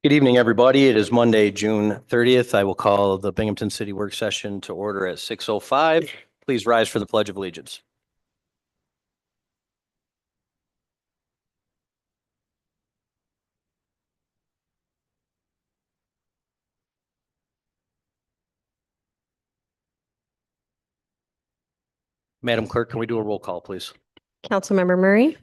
Good evening, everybody. It is Monday, June 30th. I will call the Binghamton City Work Session to order at 6:05. Please rise for the Pledge of Allegiance. Madam Clerk, can we do a roll call, please? Councilmember Murray.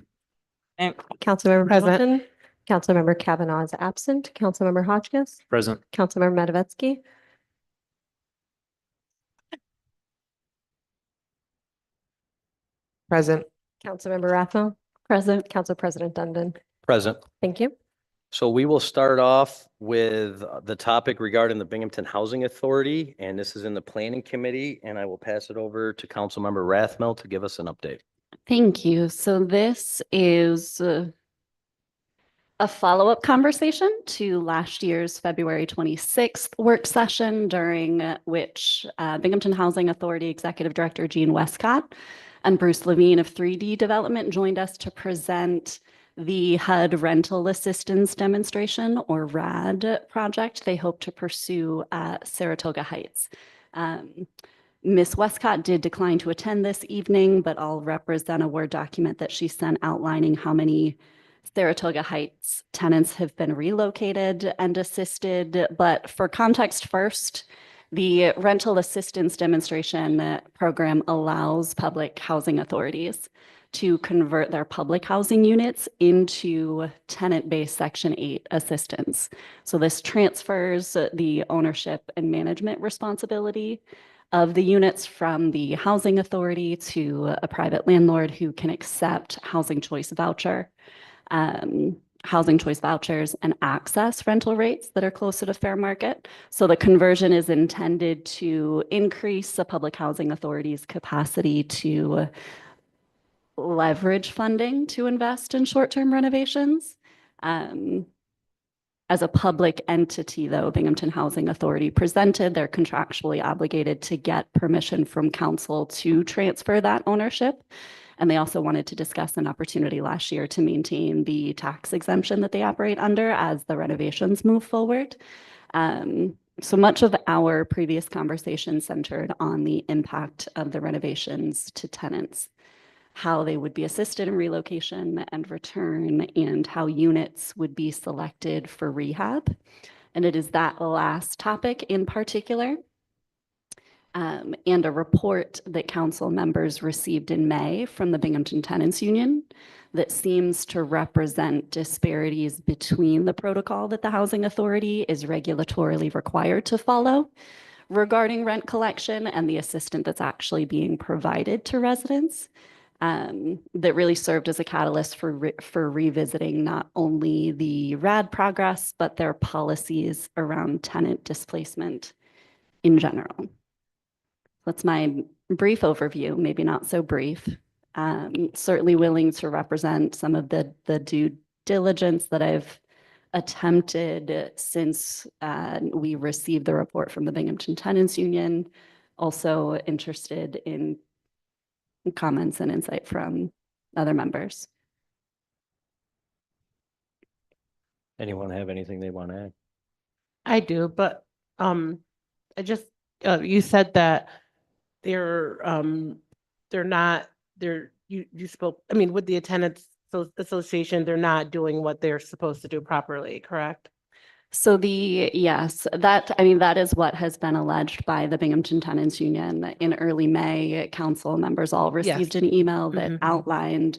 Councilmember Present. Hamilton. Councilmember Kavanaugh is absent. Councilmember Hotchkiss. Present. Councilmember Matavetsky. Present. Councilmember Rathmel. Present. Council President Dundon. Present. Thank you. So we will start off with the topic regarding the Binghamton Housing Authority, and this is in the Planning Committee, and I will pass it over to Councilmember Rathmel to give us an update. Thank you. So this is a follow-up conversation to last year's February 26th work session, during which Binghamton Housing Authority Executive Director Gene Westcott and Bruce Levine of 3D Development joined us to present the HUD Rental Assistance Demonstration, or RAD, project they hope to pursue at Saratoga Heights. Ms. Westcott did decline to attend this evening, but I'll represent a Word document that she sent outlining how many Saratoga Heights tenants have been relocated and assisted. But for context first, the Rental Assistance Demonstration program allows public housing authorities to convert their public housing units into tenant-based Section 8 assistance. So this transfers the ownership and management responsibility of the units from the housing authority to a private landlord who can accept housing choice vouchers and access rental rates that are closer to fair market. So the conversion is intended to increase the public housing authority's capacity to leverage funding to invest in short-term renovations. As a public entity, though, Binghamton Housing Authority presented, they're contractually obligated to get permission from council to transfer that ownership. And they also wanted to discuss an opportunity last year to maintain the tax exemption that they operate under as the renovations move forward. So much of our previous conversation centered on the impact of the renovations to tenants, how they would be assisted in relocation and return, and how units would be selected for rehab. And it is that last topic in particular, and a report that council members received in May from the Binghamton Tenants Union that seems to represent disparities between the protocol that the Housing Authority is regulatorily required to follow regarding rent collection and the assistance that's actually being provided to residents. That really served as a catalyst for revisiting not only the RAD progress, but their policies around tenant displacement in general. That's my brief overview, maybe not so brief. Certainly willing to represent some of the due diligence that I've attempted since we received the report from the Binghamton Tenants Union. Also interested in comments and insight from other members. Anyone have anything they want to add? I do, but I just you said that you spoke, I mean, with the Tenants Association, they're not doing what they're supposed to do properly, correct? So yes, that is what has been alleged by the Binghamton Tenants Union. In early May, council members all received an email that outlined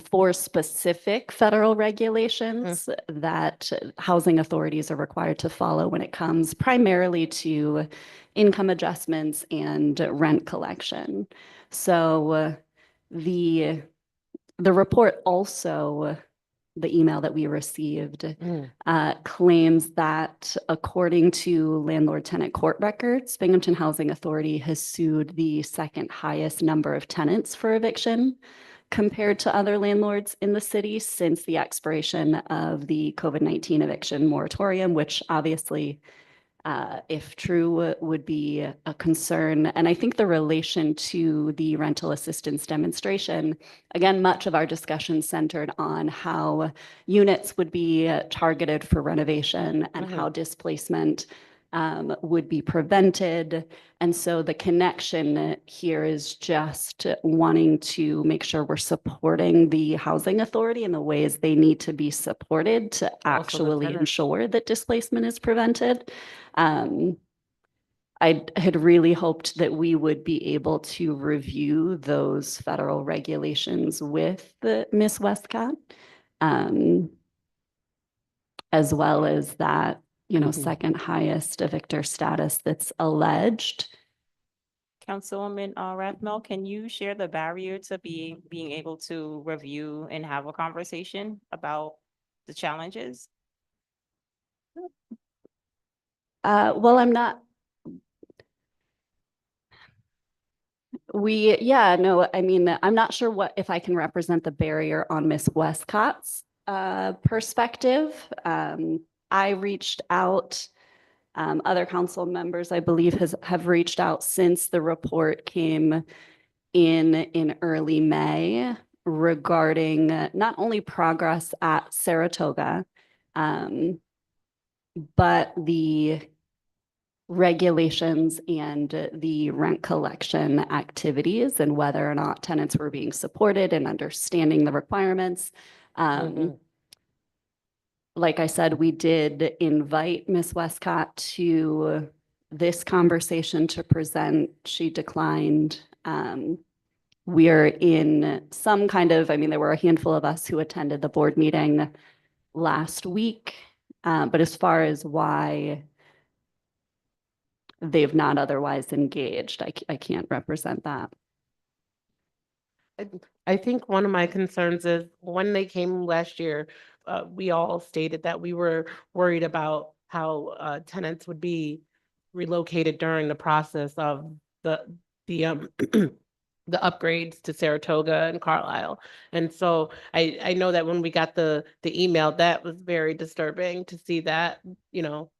4 specific federal regulations that housing authorities are required to follow when it comes primarily to income adjustments and rent collection. So the report also, the email that we received, claims that according to landlord-tenant court records, Binghamton Housing Authority has sued the second highest number of tenants for eviction compared to other landlords in the city since the expiration of the COVID-19 eviction moratorium, which obviously if true, would be a concern. And I think the relation to the rental assistance demonstration, again, much of our discussion centered on how units would be targeted for renovation and how displacement would be prevented. And so the connection here is just wanting to make sure we're supporting the housing authority in the ways they need to be supported to actually tenants. ensure that displacement is prevented. I had really hoped that we would be able to review those federal regulations with Ms. Westcott, as well as that, second highest evictor status that's alleged. Councilwoman Rathmel, can you share the barrier to being able to review and have a conversation about the challenges? Well, I'm not. I'm not sure if I can represent the barrier on Ms. Westcott's perspective. I reached out, other council members, I believe, have reached out since the report came in early May regarding not only progress at Saratoga, but the regulations and the rent collection activities and whether or not tenants were being supported and understanding the requirements. Like I said, we did invite Ms. Westcott to this conversation to present. She declined. We're in some kind of, there were a handful of us who attended the board meeting last week, but as far as why they've not otherwise engaged, I can't represent that. I think one of my concerns is when they came last year, we all stated that we were worried about how tenants would be relocated during the process of the upgrades to Saratoga and Carlisle. And so I know that when we got the email, that was very disturbing to see that,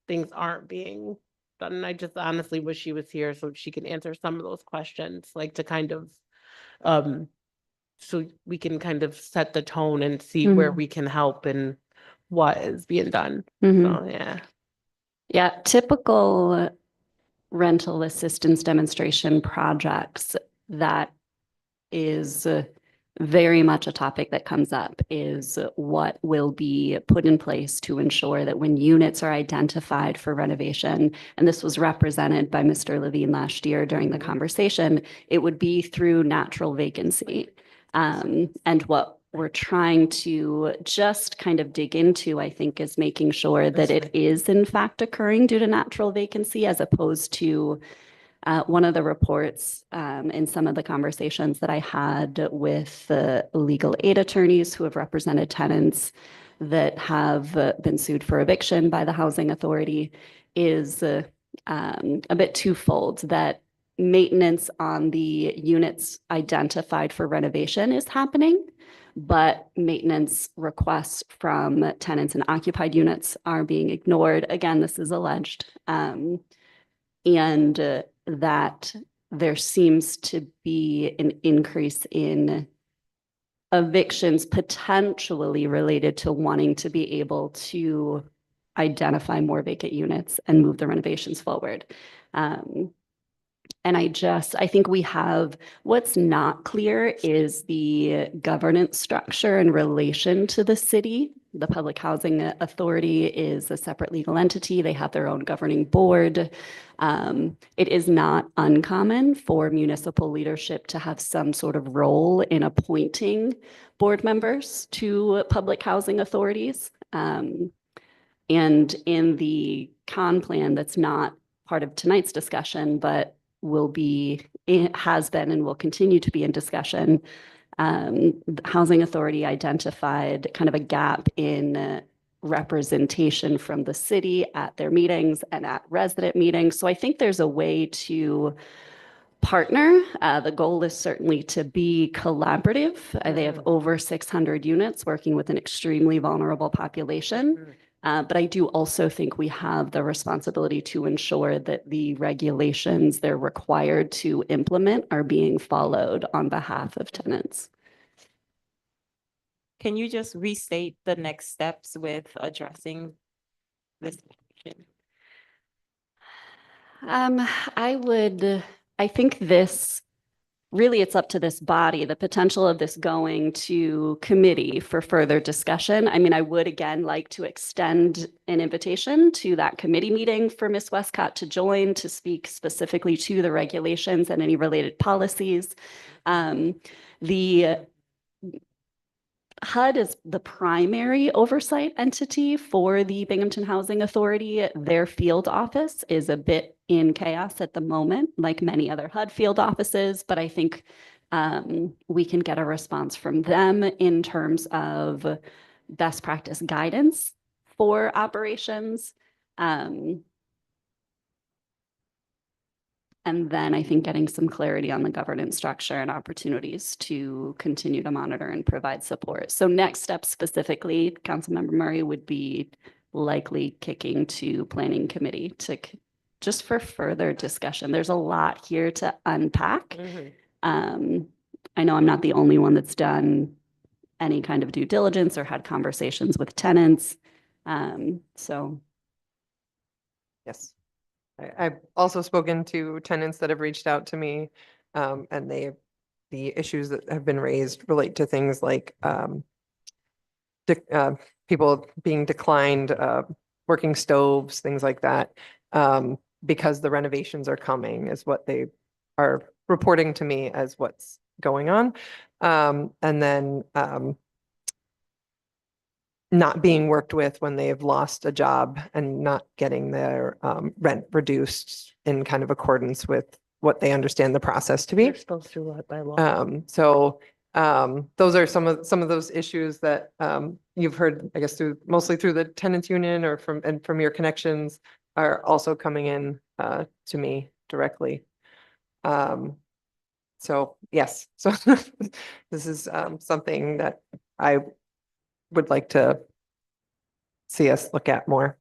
things aren't being done. And I just honestly wish she was here so she can answer some of those questions, like to kind of, so we can kind of set the tone and see where we can help and what is being done. So, yeah. Yeah, typical rental assistance demonstration projects, that is very much a topic that comes up, is what will be put in place to ensure that when units are identified for renovation, and this was represented by Mr. Levine last year during the conversation, it would be through natural vacancy. And what we're trying to just kind of dig into, I think, is making sure that it is in fact occurring due to natural vacancy, as opposed to one of the reports in some of the conversations that I had with the legal aid attorneys who have represented tenants that have been sued for eviction by the housing authority is a bit twofold, that maintenance on the units identified for renovation is happening, but maintenance requests from tenants in occupied units are being ignored. Again, this is alleged. And that there seems to be an increase in evictions potentially related to wanting to be able to identify more vacant units and move the renovations forward. And I think we have, what's not clear is the governance structure in relation to the city. The Public Housing Authority is a separate legal entity. They have their own governing board. It is not uncommon for municipal leadership to have some sort of role in appointing board members to public housing authorities. And in the con plan, that's not part of tonight's discussion, but it has been and will continue to be in discussion. The Housing Authority identified kind of a gap in representation from the city at their meetings and at resident meetings. So I think there's a way to partner. The goal is certainly to be collaborative. They have over 600 units working with an extremely vulnerable population. But I do also think we have the responsibility to ensure that the regulations they're required to implement are being followed on behalf of tenants. Can you just restate the next steps with addressing this? I think this, really it's up to this body, the potential of this going to committee for further discussion. I mean, I would again like to extend an invitation to that committee meeting for Ms. Westcott to join, to speak specifically to the regulations and any related policies. The HUD is the primary oversight entity for the Binghamton Housing Authority. Their field office is a bit in chaos at the moment, like many other HUD field offices, but I think we can get a response from them in terms of best practice guidance for operations. And then I think getting some clarity on the governance structure and opportunities to continue to monitor and provide support. So next step specifically, Councilmember Murray, would be likely kicking to Planning Committee to just for further discussion. There's a lot here to unpack. I know I'm not the only one that's done any kind of due diligence or had conversations with tenants. So. Yes. I've also spoken to tenants that have reached out to me, and the issues that have been raised relate to things like people being declined, working stoves, things like that, because the renovations are coming is what they are reporting to me as what's going on. And then not being worked with when they've lost a job and not getting their rent reduced in kind of accordance with what they understand the process to be. You're supposed to what by law? So those are some of those issues that you've heard, I guess, mostly through the tenants union or from your connections are also coming in to me directly. So yes, so this is something that I would like to see us look at more.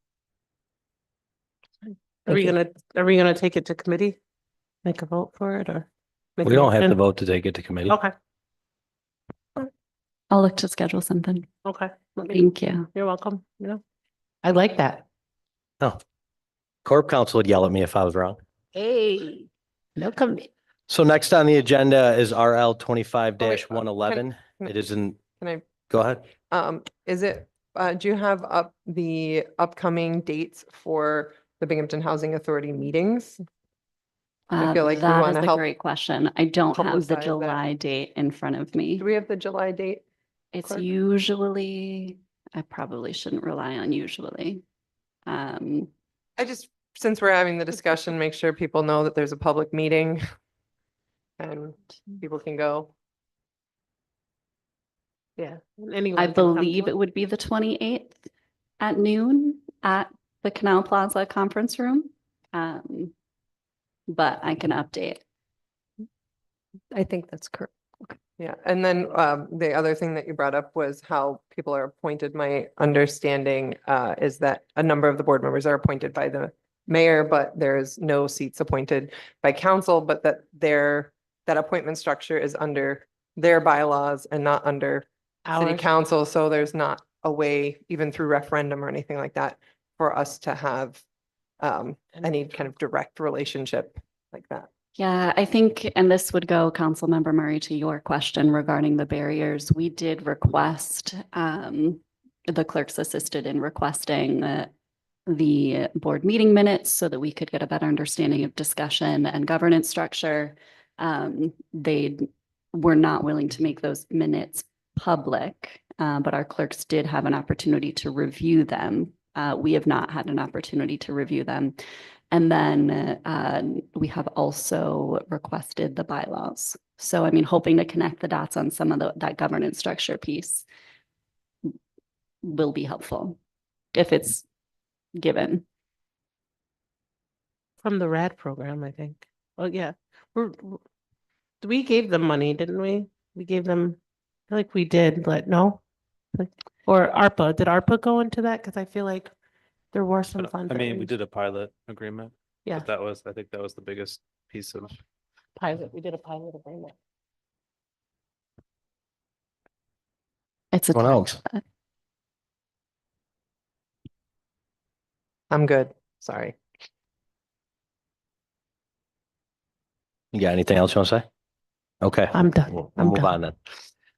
Are we gonna take it to committee? Make a vote for it or? make We a don't have to motion? vote to take it to committee. Okay, I'll look to schedule something. okay. Thank you. You're welcome, I like that. No. Corp Council would yell at me if I was wrong. Hey, no comment. So next on the agenda is RL 25-111. can- It isn't, Can I, go ahead. is it, do you have up the upcoming dates for the Binghamton Housing Authority meetings? I feel like we That want is to a help great question. I don't have the publicize that. July date in front of me. Do we have the July date? It's Clerk? usually, I probably shouldn't rely on usually. I just, since we're having the discussion, make sure people know that there's a public meeting and people can go. Yeah. Anyone I can come to believe it would be the 28th at noon at the Canal Plaza Conference Room. But I can update. I think that's correct. Yeah, and then the other thing that you brought up was how people are appointed. My understanding is that a number of the board members are appointed by the mayor, but there's no seats appointed by council, but that appointment structure is under their bylaws and not under city Ours. council. So there's not a way, even through referendum or anything like that, for us to have any kind of direct relationship like that. Yeah, I think, and this would go, Councilmember Murray, to your question regarding the barriers. We did request, the clerks assisted in requesting the board meeting minutes so that we could get a better understanding of discussion and governance structure. They were not willing to make those minutes public, but our clerks did have an opportunity to review them. We have not had an opportunity to review them. And then we have also requested the bylaws. So, I mean, hoping to connect the dots on some of that governance structure piece will be helpful if it's given. From the RAD program, I think. Well, yeah, we gave them money, didn't we? We gave them, I feel like we did, but no. Or ARPA, did ARPA go into that? Because I feel like there were some funds. I that mean, we did a pilot agreement, Yeah, but that was, I think that was the biggest piece of. pilot, we did a pilot agreement. It's Anyone else? attached. I'm good. Sorry. You got anything else you want to say? Okay. I'm done. We'll I'm move done. on then.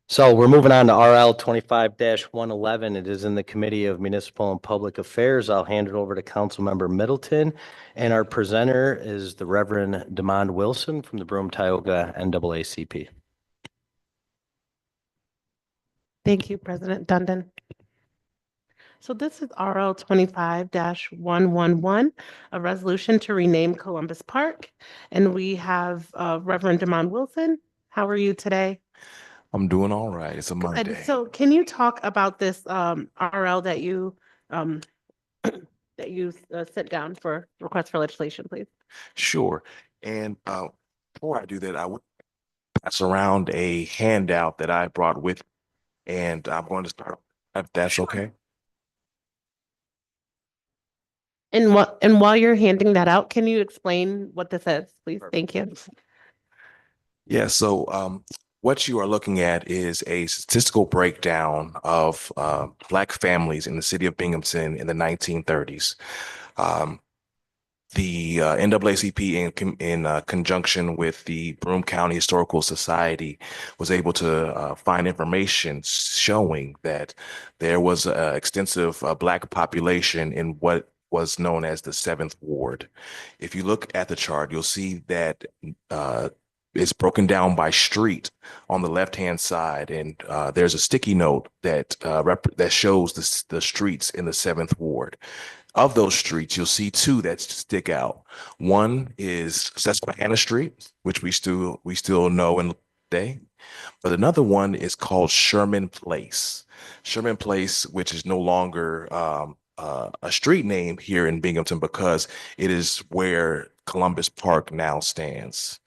So we're moving on to RL 25-111. It is in the Committee of Municipal and Public Affairs. I'll hand it over to Councilmember Middleton. And our presenter is the Reverend Demond Wilson from the Broome Tioga NAACP. Thank you, President Dundon. So this is RL 25-111, a resolution to rename Columbus Park. And we have Reverend Demond Wilson. How are you today? I'm doing all right. It's a Good. Monday. So can you talk about this RL that you sent down for request for legislation, please? Sure. And before I do that, I would pass around a handout that I brought with, and I'm going to start, if that's okay. And while you're handing that out, can you explain what this is, please? Thank you. Yeah, so what you are looking at is a statistical breakdown of Black families in the city of Binghamton in the 1930s. The NAACP in conjunction with the Broome County Historical Society was able to find information showing that there was an extensive Black population in what was known as the 7th Ward. If you look at the chart, you'll see that it's broken down by street on the left-hand side, and there's a sticky note that that shows the streets in the 7th Ward. Of those streets, you'll see two that stick out. One is Susquehanna Street, which we still know and today, but another one is called Sherman Place. Sherman Place, which is no longer a street name here in Binghamton because it is where Columbus Park now stands.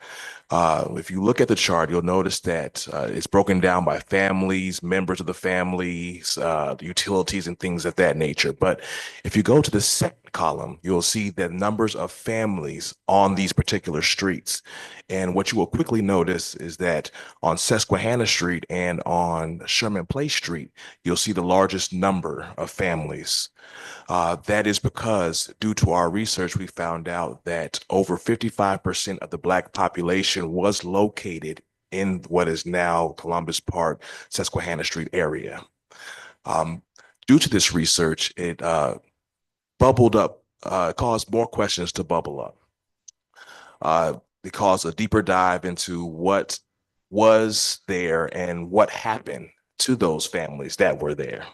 If you look at the chart, you'll notice that it's broken down by families, members of the families, the utilities and things of that nature. But if you go to the second column, you'll see the numbers of families on these particular streets. And what you will quickly notice is that on Susquehanna Street and on Sherman Place Street, you'll see the largest number of families. That is because due to our research, we found out that over 55% of the Black population was located in what is now Columbus Park, Susquehanna Street area. Due to this research, it bubbled up, caused more questions to bubble up. It caused a deeper dive into what was there and what happened to those families that were there.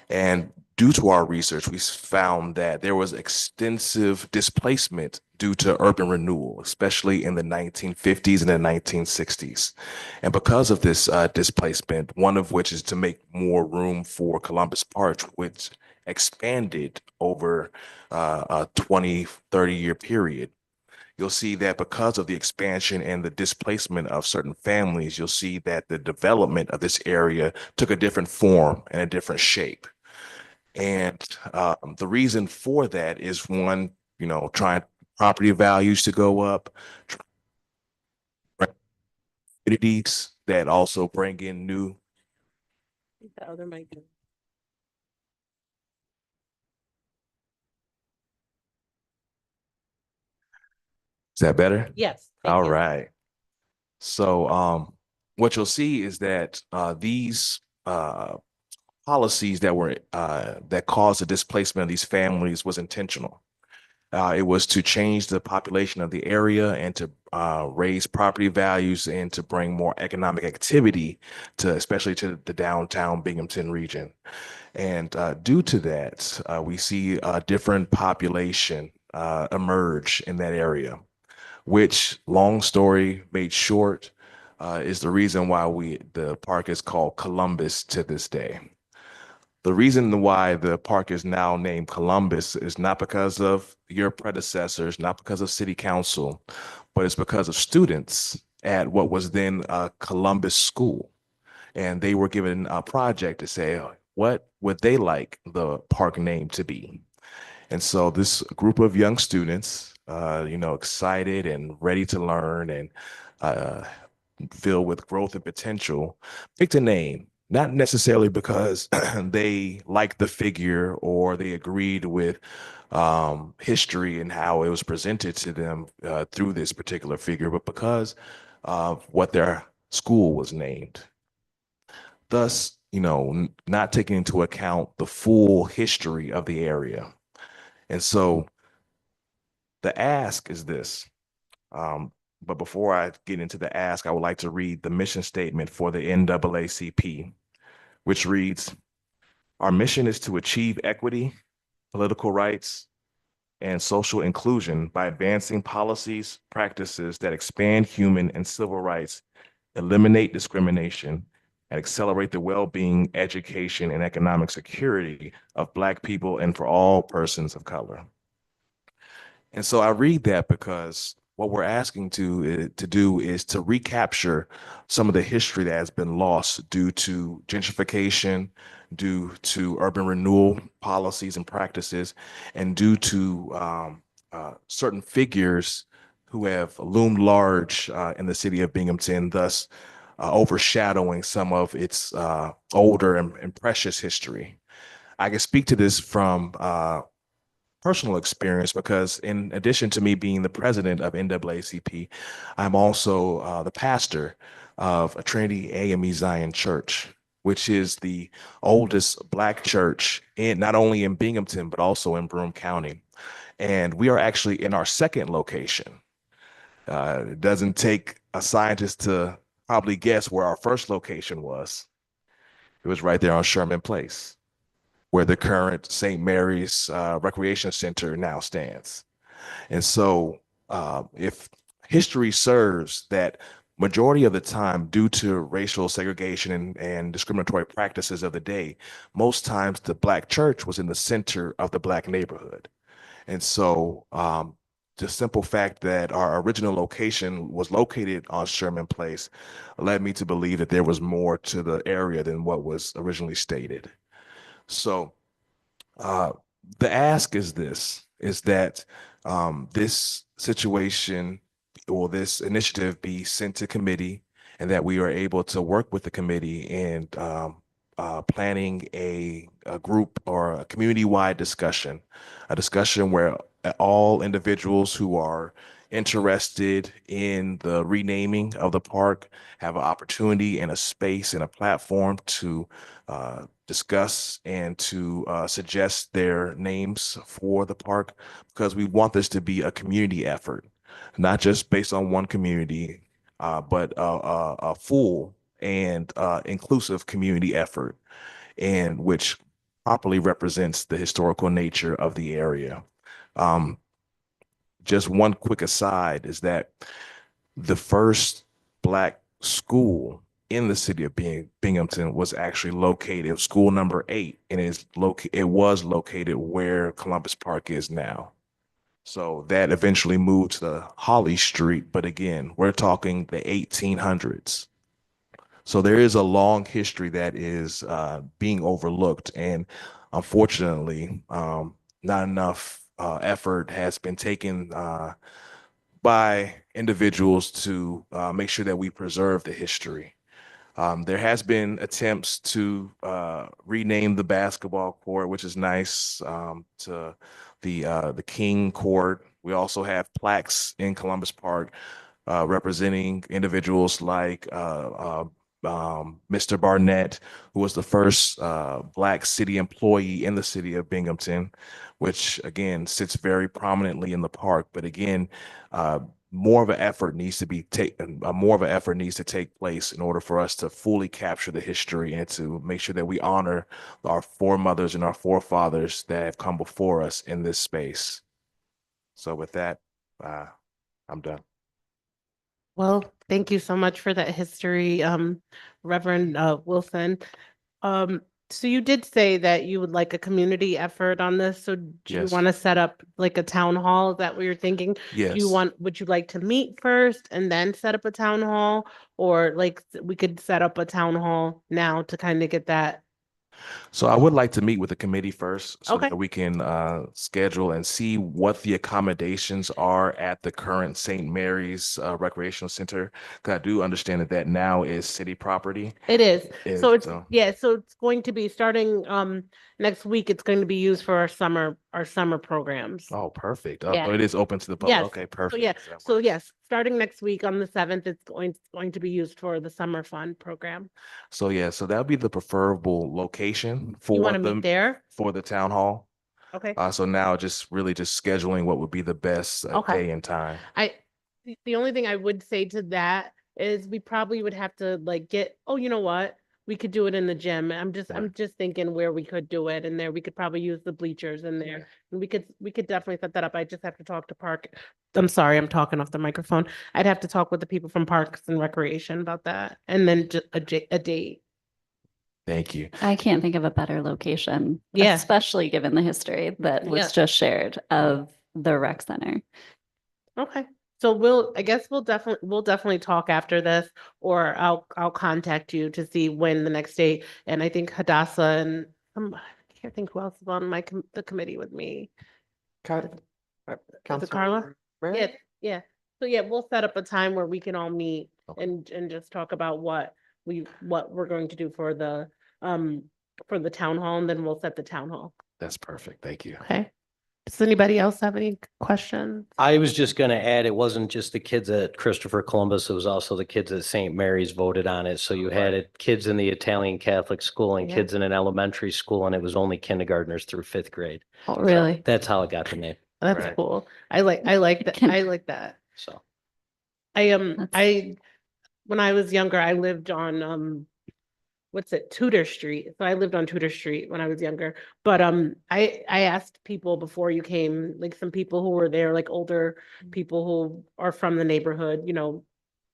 And due to our research, we found that there was extensive displacement due to urban renewal, especially in the 1950s and the 1960s. And because of this displacement, one of which is to make more room for Columbus Park, which expanded over a 20, 30-year period. You'll see that because of the expansion and the displacement of certain families, you'll see that the development of this area took a different form and a different shape. And the reason for that is one, trying property values to go up, communities that also bring in new. The other mic. Is that better? Yes. Thank All you. right. So what you'll see is that these policies that caused the displacement of these families was intentional. It was to change the population of the area and to raise property values and to bring more economic activity especially to the downtown Binghamton region. And due to that, we see a different population emerge in that area, which, long story made short, is the reason why the park is called Columbus to this day. The reason why the park is now named Columbus is not because of your predecessors, not because of city council, but it's because of students at what was then Columbus School. And they were given a project to say, what would they like the park name to be? And so this group of young students, excited and ready to learn and uh, filled with growth and potential, picked a name, not necessarily because they liked the figure or they agreed with history and how it was presented to them through this particular figure, but because of what their school was named. Thus, not taking into account the full history of the area. And so the ask is this. But before I get into the ask, I would like to read the mission statement for the NAACP, which reads, "Our mission is to achieve equity, political rights, and social inclusion by advancing policies, practices that expand human and civil rights, eliminate discrimination, and accelerate the well-being, education, and economic security of Black people and for all persons of color." And so I read that because what we're asking to do is to recapture some of the history that has been lost due to gentrification, due to urban renewal policies and practices, and due to certain figures who have loomed large in the city of Binghamton, thus overshadowing some of its older and precious history. I can speak to this from personal experience because in addition to me being the president of NAACP, I'm also the pastor of a Trinity AME Zion Church, which is the oldest Black church not only in Binghamton, but also in Broome County. And we are actually in our second location. It doesn't take a scientist to probably guess where our first location was. It was right there on Sherman Place, where the current St. Mary's Recreation Center now stands. And so if history serves that majority of the time, due to racial segregation and discriminatory practices of the day, most times the Black church was in the center of the Black neighborhood. And so the simple fact that our original location was located on Sherman Place led me to believe that there was more to the area than what was originally stated. So the ask is that this situation or this initiative be sent to committee and that we are able to work with the committee in planning a group or a community-wide discussion, a discussion where all individuals who are interested in the renaming of the park have an opportunity and a space and a platform to discuss and to suggest their names for the park, because we want this to be a community effort, not just based on one community, but a full and inclusive community effort, and which properly represents the historical nature of the area. Just one quick aside is that the first Black school in the city of Binghamton was actually located, school number 8, and it was located where Columbus Park is now. So that eventually moved to Holly Street, but again, we're talking the 1800s. So there is a long history that is being overlooked, and unfortunately, not enough effort has been taken by individuals to make sure that we preserve the history. There has been attempts to rename the basketball court, which is nice, to the King Court. We also have plaques in Columbus Park representing individuals like Mr. Barnett, who was the first Black city employee in the city of Binghamton, which again sits very prominently in the park. But again, more of an effort needs to take place in order for us to fully capture the history and to make sure that we honor our foremothers and our forefathers that have come before us in this space. So with that, I'm done. Well, thank you so much for that history, Reverend Wilson. So you did say that you would like a community effort on this. So do you Yes. want to set up like a town hall? Is that what you're thinking? Yes. Would you like to meet first and then set up a town hall? Or like we could set up a town hall now to kind of get that So I would like to meet with the committee first so Okay. that we can schedule and see what the accommodations are at the current St. Mary's Recreational Center. 'Cause I do understand that that now is city property. It is. So Is, it's, yeah, so it's going to be starting next week. It's going to be used for our summer programs. Oh, perfect. Yeah. It is open to the public. Yes. Okay, So perfect. yeah, That so works. yes, starting next week on the 7th, it's going to be used for the summer fun program. So yeah, so that would be the preferable location You for want to meet there? for the town hall. Okay. So now just scheduling what would be the best Okay. day and time. The only thing I would say to that is we probably would have to like you know what? We could do it in the gym. I'm just thinking where we could do it in there. We could probably use the bleachers in there. And we could definitely set that up. I just have to talk to Park. I'm sorry, I'm talking off the microphone. I'd have to talk with the people from Parks and Recreation about that. And then just a date. Thank you. I can't think of a better location, Yeah. especially given the history that was Yeah. just shared of the rec center. Okay. So I guess we'll definitely talk after this, or I'll contact you to see when the next date. And I think Hadassah and I can't think who else is on the committee with me. Is it Carla? Yeah, yeah. So yeah, we'll set up a time where we can all meet Okay. and just talk about what we're going to do for the town hall, and then we'll set the town hall. That's perfect. Thank you. Okay. Does anybody else have any questions? I was just gonna add, it wasn't just the kids at Christopher Columbus, it was also the kids at St. Mary's voted on it. So you had kids in the Italian Catholic school and Yeah. kids in an elementary school, and it was only kindergartners through 5th grade. Oh, really? That's how it got the name. That's Right. cool. I like that. Can- I like that. So I when I was younger, I lived on Tudor Street. So I lived on Tudor Street when I was younger. But I asked people before you came, like some people who were there, like older people who are from the neighborhood, you know,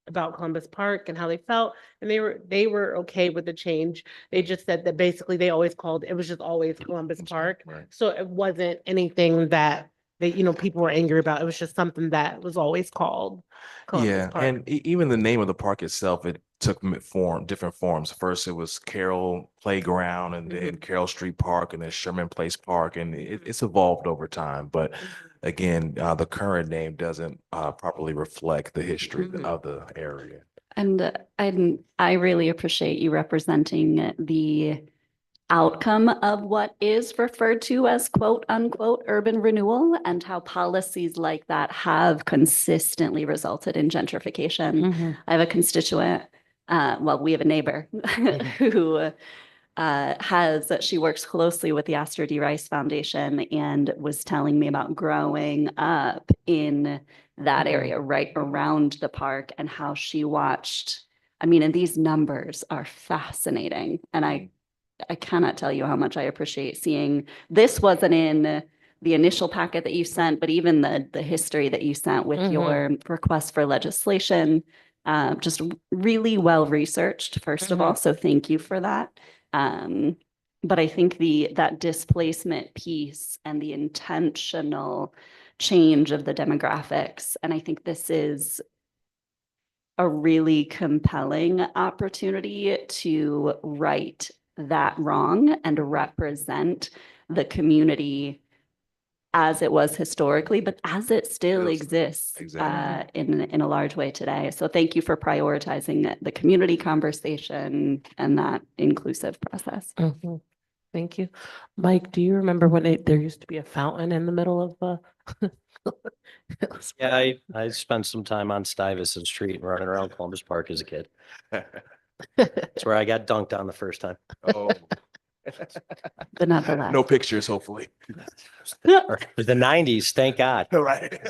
about Columbus Park and how they felt, and they were okay with the change. They just said that basically it was just always Columbus Park. Right. So it wasn't anything that people were angry about. It was just something that was always called Columbus Yeah, Park. and even the name of the park itself, it took different forms. First, it was Carroll Playground, and then Carroll Street Park, and then Sherman Place Park, and it's evolved over time. But again, the current name doesn't properly reflect the history of the area. And I really appreciate you representing the outcome of what is referred to as quote unquote urban renewal and how policies like that have consistently resulted in gentrification. I have a constituent, we have a neighbor who she works closely with the Astor D. Rice Foundation and was telling me about growing up in that area right around the park and how she watched. And these numbers are fascinating. And I cannot tell you how much I appreciate seeing. This wasn't in the initial packet that you sent, but even the history that you sent with your request for legislation, just really well researched, first of all. So thank you for that. But I think that displacement piece and the intentional change of the demographics, and I think this is a really compelling opportunity to right that wrong and represent the community as it was historically, but as it still exists Exactly. in a large way today. So thank you for prioritizing the community conversation and that inclusive process. Thank you. Mike, do you remember when there used to be a fountain in the middle of Yeah, I spent some time on Stuyvesant Street and running around Columbus Park as a kid. That's where I got dunked on the first time. Oh, But not the last. no pictures, hopefully. Or the 90s, thank God. Right.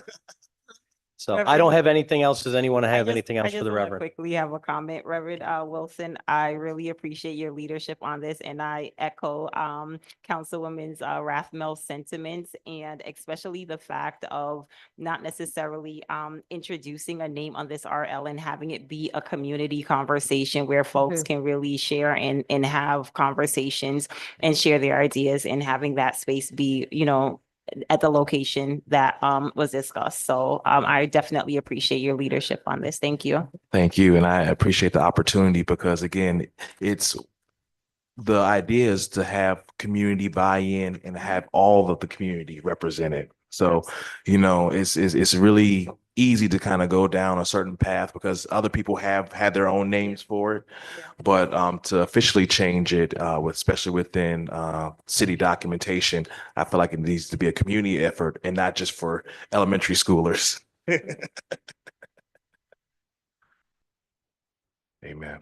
So I don't have anything else. Does anyone have I anything else for just the wanna Reverend? Quickly have a comment, Reverend Wilson. I really appreciate your leadership on this, and I echo Councilwoman's Rathmel's sentiments, and especially the fact of not necessarily introducing a name on this RL and having it be a community conversation where folks can really share and have conversations and share their ideas, and having that space be, at the location that was discussed. So I definitely appreciate your leadership on this. Thank you. Thank you. And I appreciate the opportunity because again, it's the idea is to have community buy-in and have all of the community represented. So, it's really easy to kind of go down a certain path because other people have had their own names for it. But to officially change it, especially within city documentation, I feel like it needs to be a community effort and not just for elementary schoolers. Amen.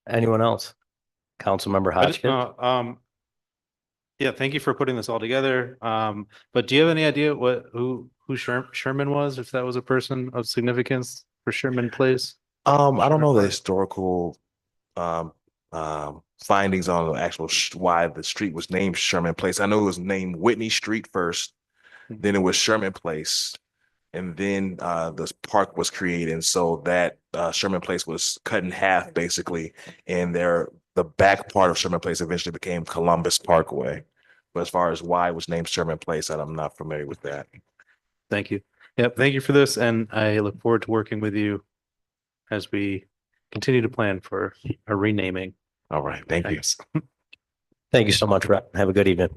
Anyone else? Councilmember Hotchkiss? Yeah, thank you for putting this all together. But do you have any idea who Sherman was, if that was a person of significance for Sherman Place? I don't know the historical um, findings on the actual why the street was named Sherman Place. I know it was named Whitney Street first, then it was Sherman Place, and then this park was created. And so that Sherman Place was cut in half basically, and the back part of Sherman Place eventually became Columbus Parkway. But as far as why it was named Sherman Place, I'm not familiar with that. Thank you. Yep, thank you for this, and I look forward to working with you as we continue to plan for a renaming. All right, thank you. Thanks. Thank you so much, Rep. Have a good evening.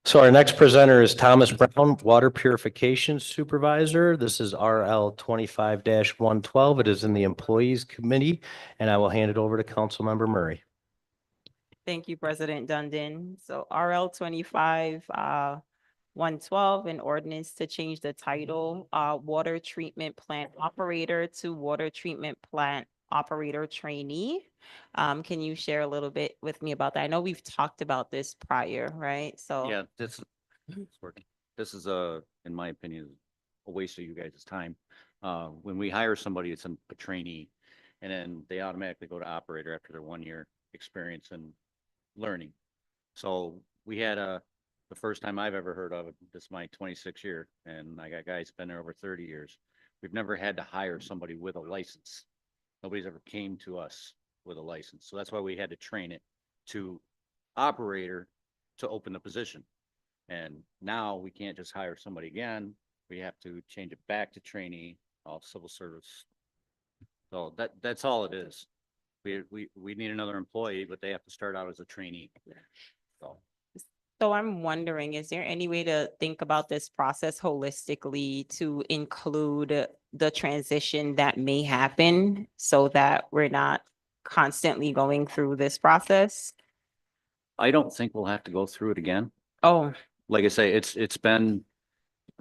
So our next presenter is Thomas Brown, Water Purification Supervisor. This is RL 25-112. It is in the Employees Committee, and I will hand it over to Councilmember Murray. Thank you, President Dundon. So RL 25-112, an ordinance to change the title, Water Treatment Plant Operator to Water Treatment Plant Operator Trainee. Can you share a little bit with me about that? I know we've talked about this prior, right? So Yeah, this is in my opinion, a waste of you guys' time. When we hire somebody, it's a trainee, and then they automatically go to operator after their 1 year experience and learning. So we had the first time I've ever heard of it, this is my 26th year, and I got guys been there over 30 years. We've never had to hire somebody with a license. Nobody's ever came to us with a license. So that's why we had to train it to operator to open the position. And now we can't just hire somebody again. We have to change it back to trainee, all civil service. So that's all it is. We need another employee, but they have to start out as a trainee. So I'm wondering, is there any way to think about this process holistically to include the transition that may happen so that we're not constantly going through this process? I don't think we'll have to go through it again. Oh, Like I say, it's been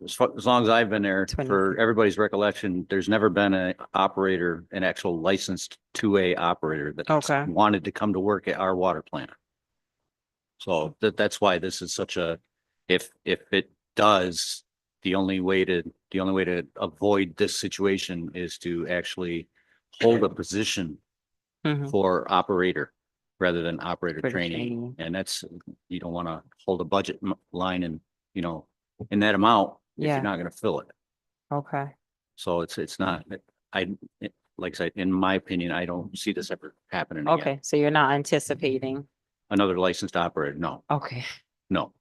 as long as I've been there, 20. for everybody's recollection, there's never been an operator, an actual licensed 2A operator that Okay. wanted to come to work at our water plant. So that's why this is such a, if it does, the only way to avoid this situation is to actually hold a position Mhm. for operator rather than operator For the trainee. trainee. And that's, you don't want to hold a budget line and, in that amount, if Yeah. you're not going to fill it. Okay. So it's not, like I said, in my opinion, I don't see this ever happening again. Okay. So you're not anticipating. Another licensed operator, no, Okay. no.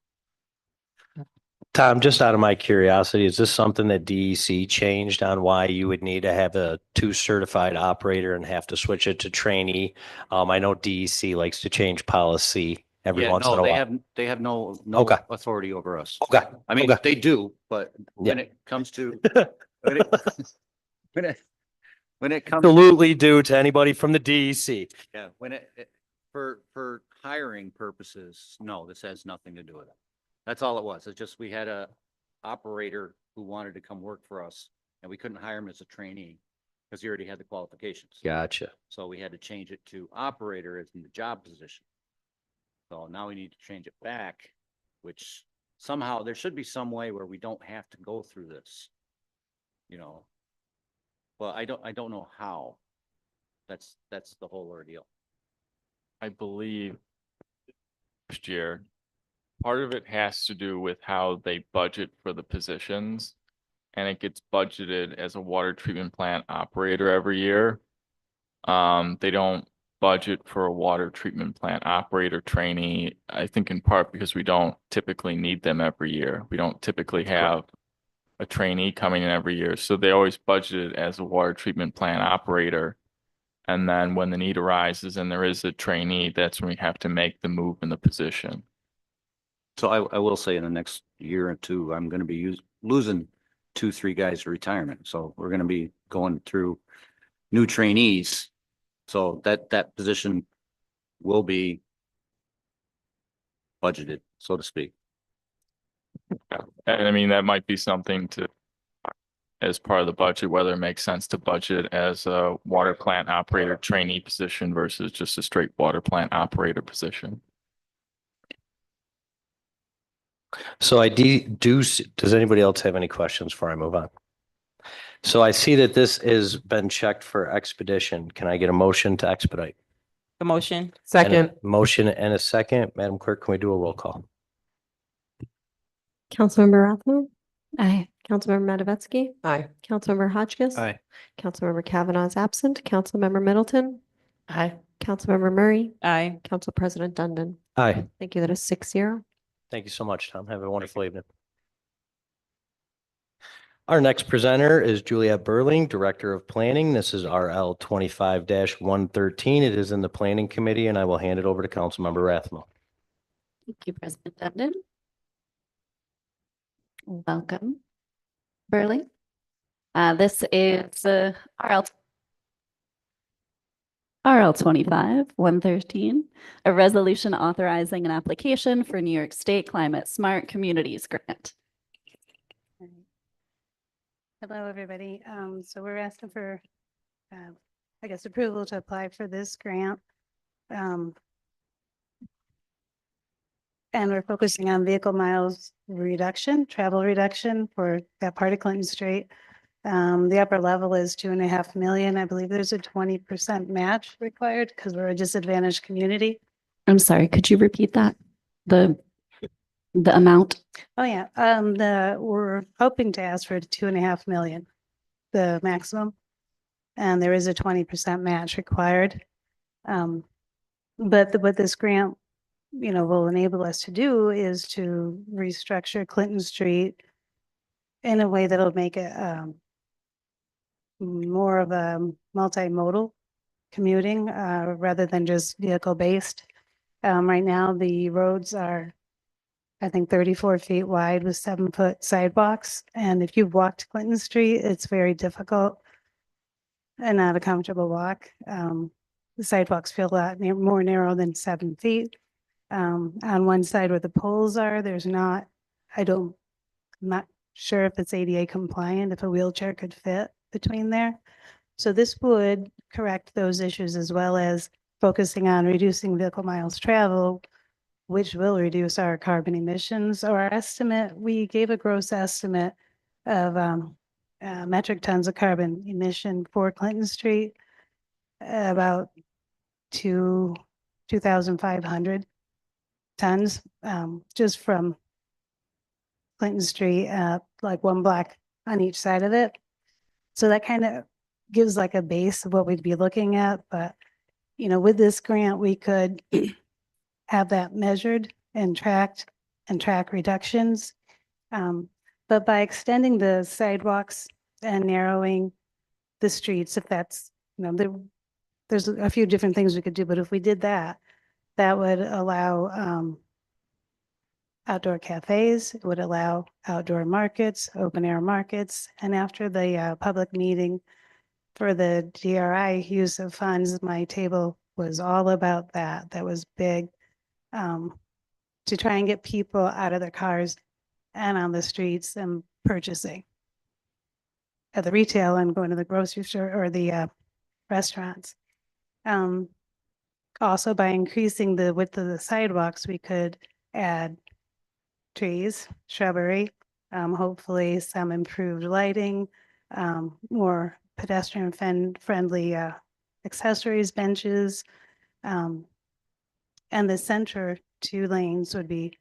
Tom, just out of my curiosity, is this something that DEC changed on why you would need to have a 2 certified operator and have to switch it to trainee? I know DEC likes to change policy every Yeah, once no, in a while. they have no Okay. authority over us. Okay. I mean, Okay. they do, but when it comes to, when it comes, Absolutely due to anybody from the DEC. yeah, when for hiring purposes, no, this has nothing to do with it. That's all it was. It's just, we had a operator who wanted to come work for us and we couldn't hire him as a trainee because he already had the qualifications. Gotcha. So we had to change it to operator as in the job position. So now we need to change it back, which somehow there should be some way where we don't have to go through this. Well, I don't know how. That's the whole ordeal. I believe next year, part of it has to do with how they budget for the positions. And it gets budgeted as a water treatment plant operator every year. They don't budget for a water treatment plant operator trainee, I think in part because we don't typically need them every year. We don't typically have a trainee coming in every year. So they always budget it as a water treatment plant operator. And then when the need arises and there is a trainee, that's when we have to make the move in the position. So I will say in the next year or two, I'm gonna be losing 2, 3 guys to retirement. So we're gonna be going through new trainees. So that position will be budgeted, so to speak. And I mean, that might be something to, as part of the budget, whether it makes sense to budget as a water plant operator trainee position versus just a straight water plant operator position. So does anybody else have any questions before I move on? So I see that this has been checked for expedition. Can I get a motion to expedite? The motion. And a Second, motion and a second. Madam Clerk, can we do a roll call? Councilmember Rathmel, Aye. Councilmember Matavetsky, aye. Councilmember Hotchkiss. Aye. Councilmember Kavanaugh is absent. Councilmember Middleton, Aye. Councilmember Murray, Aye. Council President Dundon. Aye. Thank you. That is 6-0. Thank you so much, Tom. Have a wonderful evening. Our next presenter is Juliette Burling, Director of Planning. This is RL 25-113. It is in the Planning Committee, and I will hand it over to Councilmember Rathmel. Thank you, President Dundon. Welcome, Burley. This is RL 25-113, a resolution authorizing an application for New York State Climate Smart Communities Grant. Hello, everybody. So we're asking for, I guess, approval to apply for this grant. And we're focusing on vehicle miles reduction, travel reduction for that part of Clinton Street. The upper level is 2.5 million. I believe there's a 20% match required because we're a disadvantaged community. I'm sorry, could you repeat that? The amount? Oh, yeah. We're hoping to ask for 2.5 million, the maximum. And there is a 20% match required. But what this grant, will enable us to do is to restructure Clinton Street in a way that'll make it more of a multimodal commuting rather than just vehicle based. Right now, the roads are, I think, 34 feet wide with 7-foot sidewalks. And if you've walked Clinton Street, it's very difficult and not a comfortable walk. The sidewalks feel a lot more narrow than 7 feet. On one side where the poles are, there's not, I'm not sure if it's ADA compliant, if a wheelchair could fit between there. So this would correct those issues as well as focusing on reducing vehicle miles traveled, which will reduce our carbon emissions. Or our estimate, we gave a gross estimate of metric tons of carbon emission for Clinton Street, about 2,500 tons, just from Clinton Street, like one block on each side of it. So that kind of gives like a base of what we'd be looking at. But, with this grant, we could have that measured and track reductions. But by extending the sidewalks and narrowing the streets, if that's, there's a few different things we could do, but if we did that, that would allow outdoor cafes, it would allow outdoor markets, open air markets. And after the public meeting for the DRI use of funds, my table was all about that. That was big, to try and get people out of their cars and on the streets and purchasing at the retail and going to the grocery store or the restaurants. Also, by increasing the width of the sidewalks, we could add trees, shrubbery, hopefully some improved lighting, more pedestrian friendly accessories, benches. And the center 2 lanes would be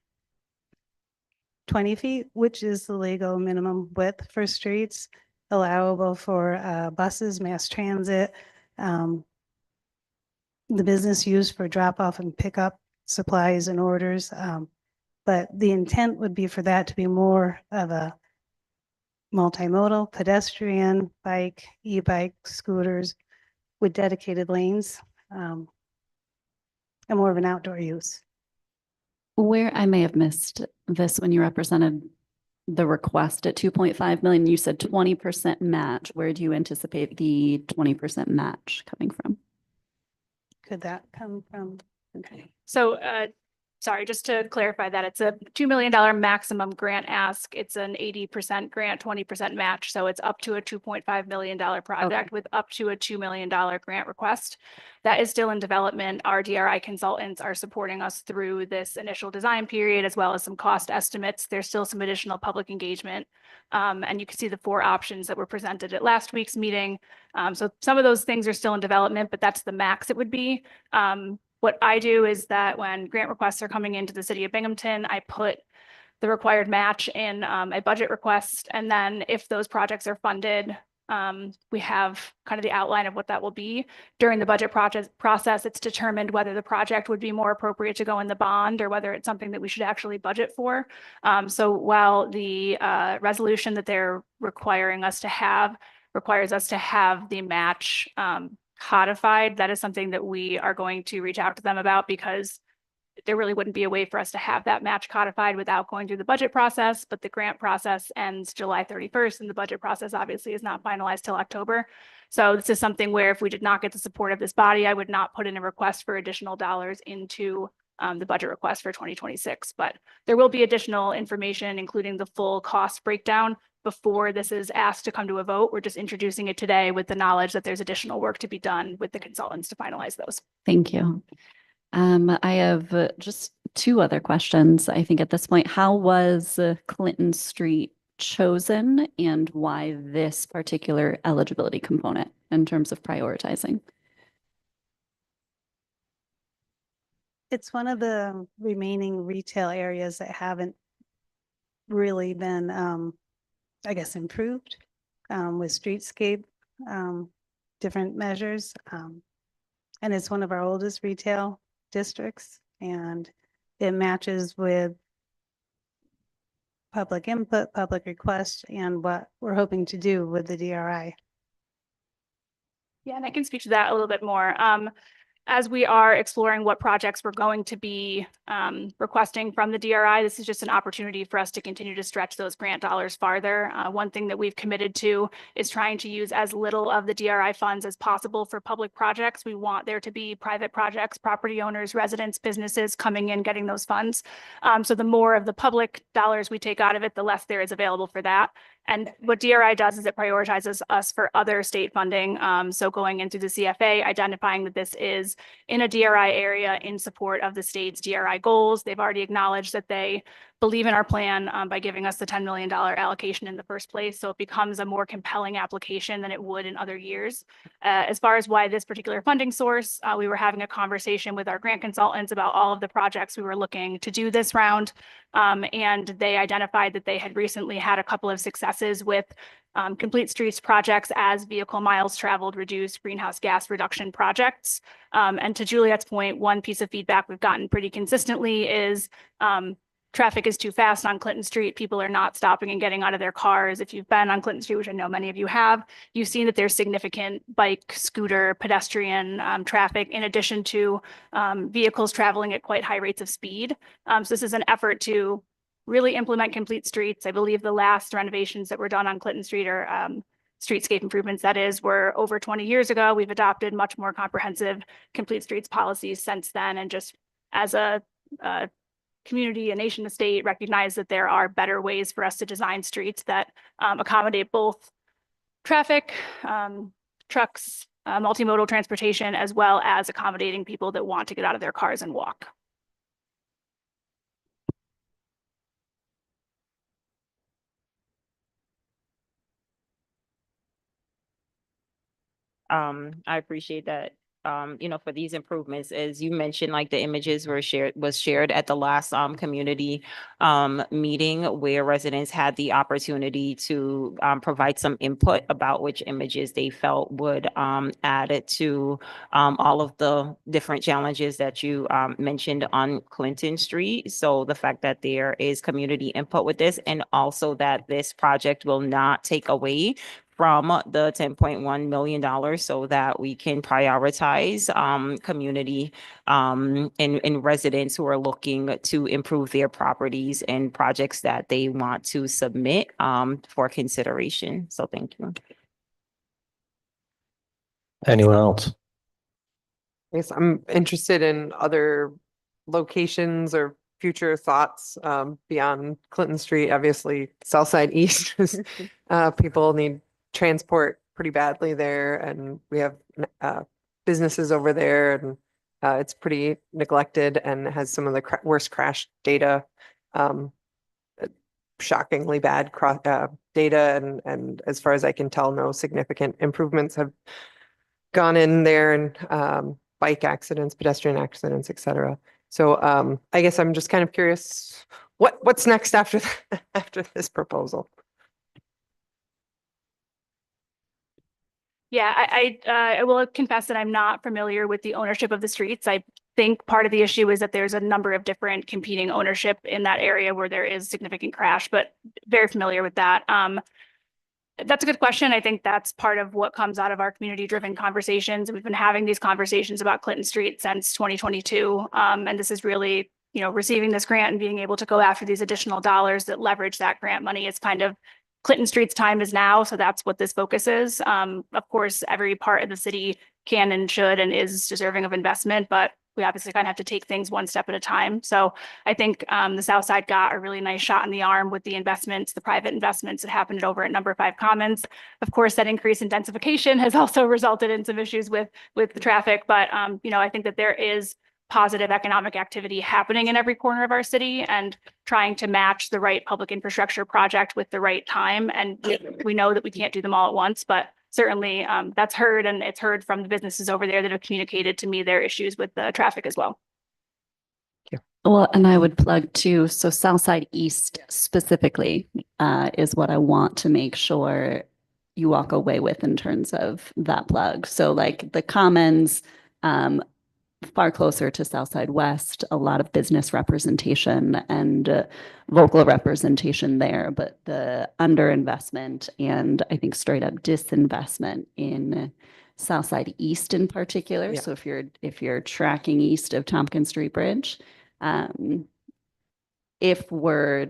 20 feet, which is the legal minimum width for streets, allowable for buses, mass transit, the business use for drop off and pick up supplies and orders. But the intent would be for that to be more of a multimodal, pedestrian, bike, e-bike, scooters, with dedicated lanes, and more of an outdoor use. Where I may have missed this when you represented the request at 2.5 million, you said 20% match. Where do you anticipate the 20% match coming from? Could that come from? Okay. So, sorry, just to clarify that, it's a $2 million maximum grant ask. It's an 80% grant, 20% match. So it's up to a $2.5 million project with up to a $2 million grant request. That is still in development. Our DRI consultants are supporting us through this initial design period, as well as some cost estimates. There's still some additional public engagement. And you can see the 4 options that were presented at last week's meeting. So some of those things are still in development, but that's the max it would be. What I do is that when grant requests are coming into the city of Binghamton, I put the required match in a budget request. And then if those projects are funded, we have kind of the outline of what that will be. During the budget process, it's determined whether the project would be more appropriate to go in the bond or whether it's something that we should actually budget for. So while the resolution that they're requiring us to have requires us to have the match codified, that is something that we are going to reach out to them about, because there really wouldn't be a way for us to have that match codified without going through the budget process. But the grant process ends July 31st, and the budget process obviously is not finalized till October. So this is something where if we did not get the support of this body, I would not put in a request for additional dollars into the budget request for 2026. But there will be additional information, including the full cost breakdown, before this is asked to come to a vote. We're just introducing it today with the knowledge that there's additional work to be done with the consultants to finalize those. Thank you. I have just 2 other questions. I think at this point, how was Clinton Street chosen, and why this particular eligibility component in terms of prioritizing? It's one of the remaining retail areas that haven't really been, I guess, improved with streetscape, different measures. And it's one of our oldest retail districts, and it matches with public input, public request, and what we're hoping to do with the DRI. Yeah, and I can speak to that a little bit more. As we are exploring what projects we're going to be requesting from the DRI, this is just an opportunity for us to continue to stretch those grant dollars farther. One thing that we've committed to is trying to use as little of the DRI funds as possible for public projects. We want there to be private projects, property owners, residents, businesses coming in, getting those funds. So the more of the public dollars we take out of it, the less there is available for that. And what DRI does is it prioritizes us for other state funding. So going into the CFA, identifying that this is in a DRI area in support of the state's DRI goals. They've already acknowledged that they believe in our plan by giving us the $10 million allocation in the first place. So it becomes a more compelling application than it would in other years. As far as why this particular funding source, we were having a conversation with our grant consultants about all of the projects we were looking to do this round. And they identified that they had recently had a couple of successes with complete streets projects as vehicle miles traveled reduced greenhouse gas reduction projects. And to Juliet's point, one piece of feedback we've gotten pretty consistently is traffic is too fast on Clinton Street. People are not stopping and getting out of their cars. If you've been on Clinton Street, which I know many of you have, you've seen that there's significant bike, scooter, pedestrian traffic, in addition to vehicles traveling at quite high rates of speed. So this is an effort to really implement complete streets. I believe the last renovations that were done on Clinton Street are streetscape improvements, that is, were over 20 years ago. We've adopted much more comprehensive complete streets policies since then. And just as a community, a nation, a state, recognize that there are better ways for us to design streets that accommodate both traffic, trucks, multimodal transportation, as well as accommodating people that want to get out of their cars and walk. I appreciate that. For these improvements, as you mentioned, like the images was shared at the last community meeting, where residents had the opportunity to provide some input about which images they felt would add it to all of the different challenges that you mentioned on Clinton Street. So the fact that there is community input with this, and also that this project will not take away from the $10.1 million so that we can prioritize community and residents who are looking to improve their properties and projects that they want to submit for consideration. So thank you. Anyone else? Yes, I'm interested in other locations or future thoughts beyond Clinton Street. Obviously, South Side East is people need transport pretty badly there, and we have businesses over there, and it's pretty neglected and has some of the worst crash data, shockingly bad data, and as far as I can tell, no significant improvements have gone in there, and bike accidents, pedestrian accidents, et cetera. So I guess I'm just kind of curious, what's next after after this proposal? Yeah, I will confess that I'm not familiar with the ownership of the streets. I think part of the issue is that there's a number of different competing ownership in that area where there is significant crash, but very familiar with that. That's a good question. I think that's part of what comes out of our community-driven conversations. We've been having these conversations about Clinton Street since 2022. And this is really, receiving this grant and being able to go after these additional dollars that leverage that grant money is kind of Clinton Street's time is now. So that's what this focus is. Of course, every part of the city can and should and is deserving of investment, but we obviously kind of have to take things one step at a time. So I think the South Side got a really nice shot in the arm with the investments, the private investments that happened over at number 5 Commons. Of course, that increase in densification has also resulted in some issues with the traffic. But, I think that there is positive economic activity happening in every corner of our city, and trying to match the right public infrastructure project with the right time. And we know that we can't do them all at once, but certainly that's heard, and it's heard from the businesses over there that have communicated to me their issues with the traffic as well. Well, and I would plug too, so Southside East specifically is what I want to make sure you walk away with in terms of that plug. So like the Commons, far closer to Southside West, a lot of business representation and local representation there, but the underinvestment and I think straight up disinvestment in Southside East in particular. Yeah. So if you're tracking east of Tompkins Street Bridge, if we're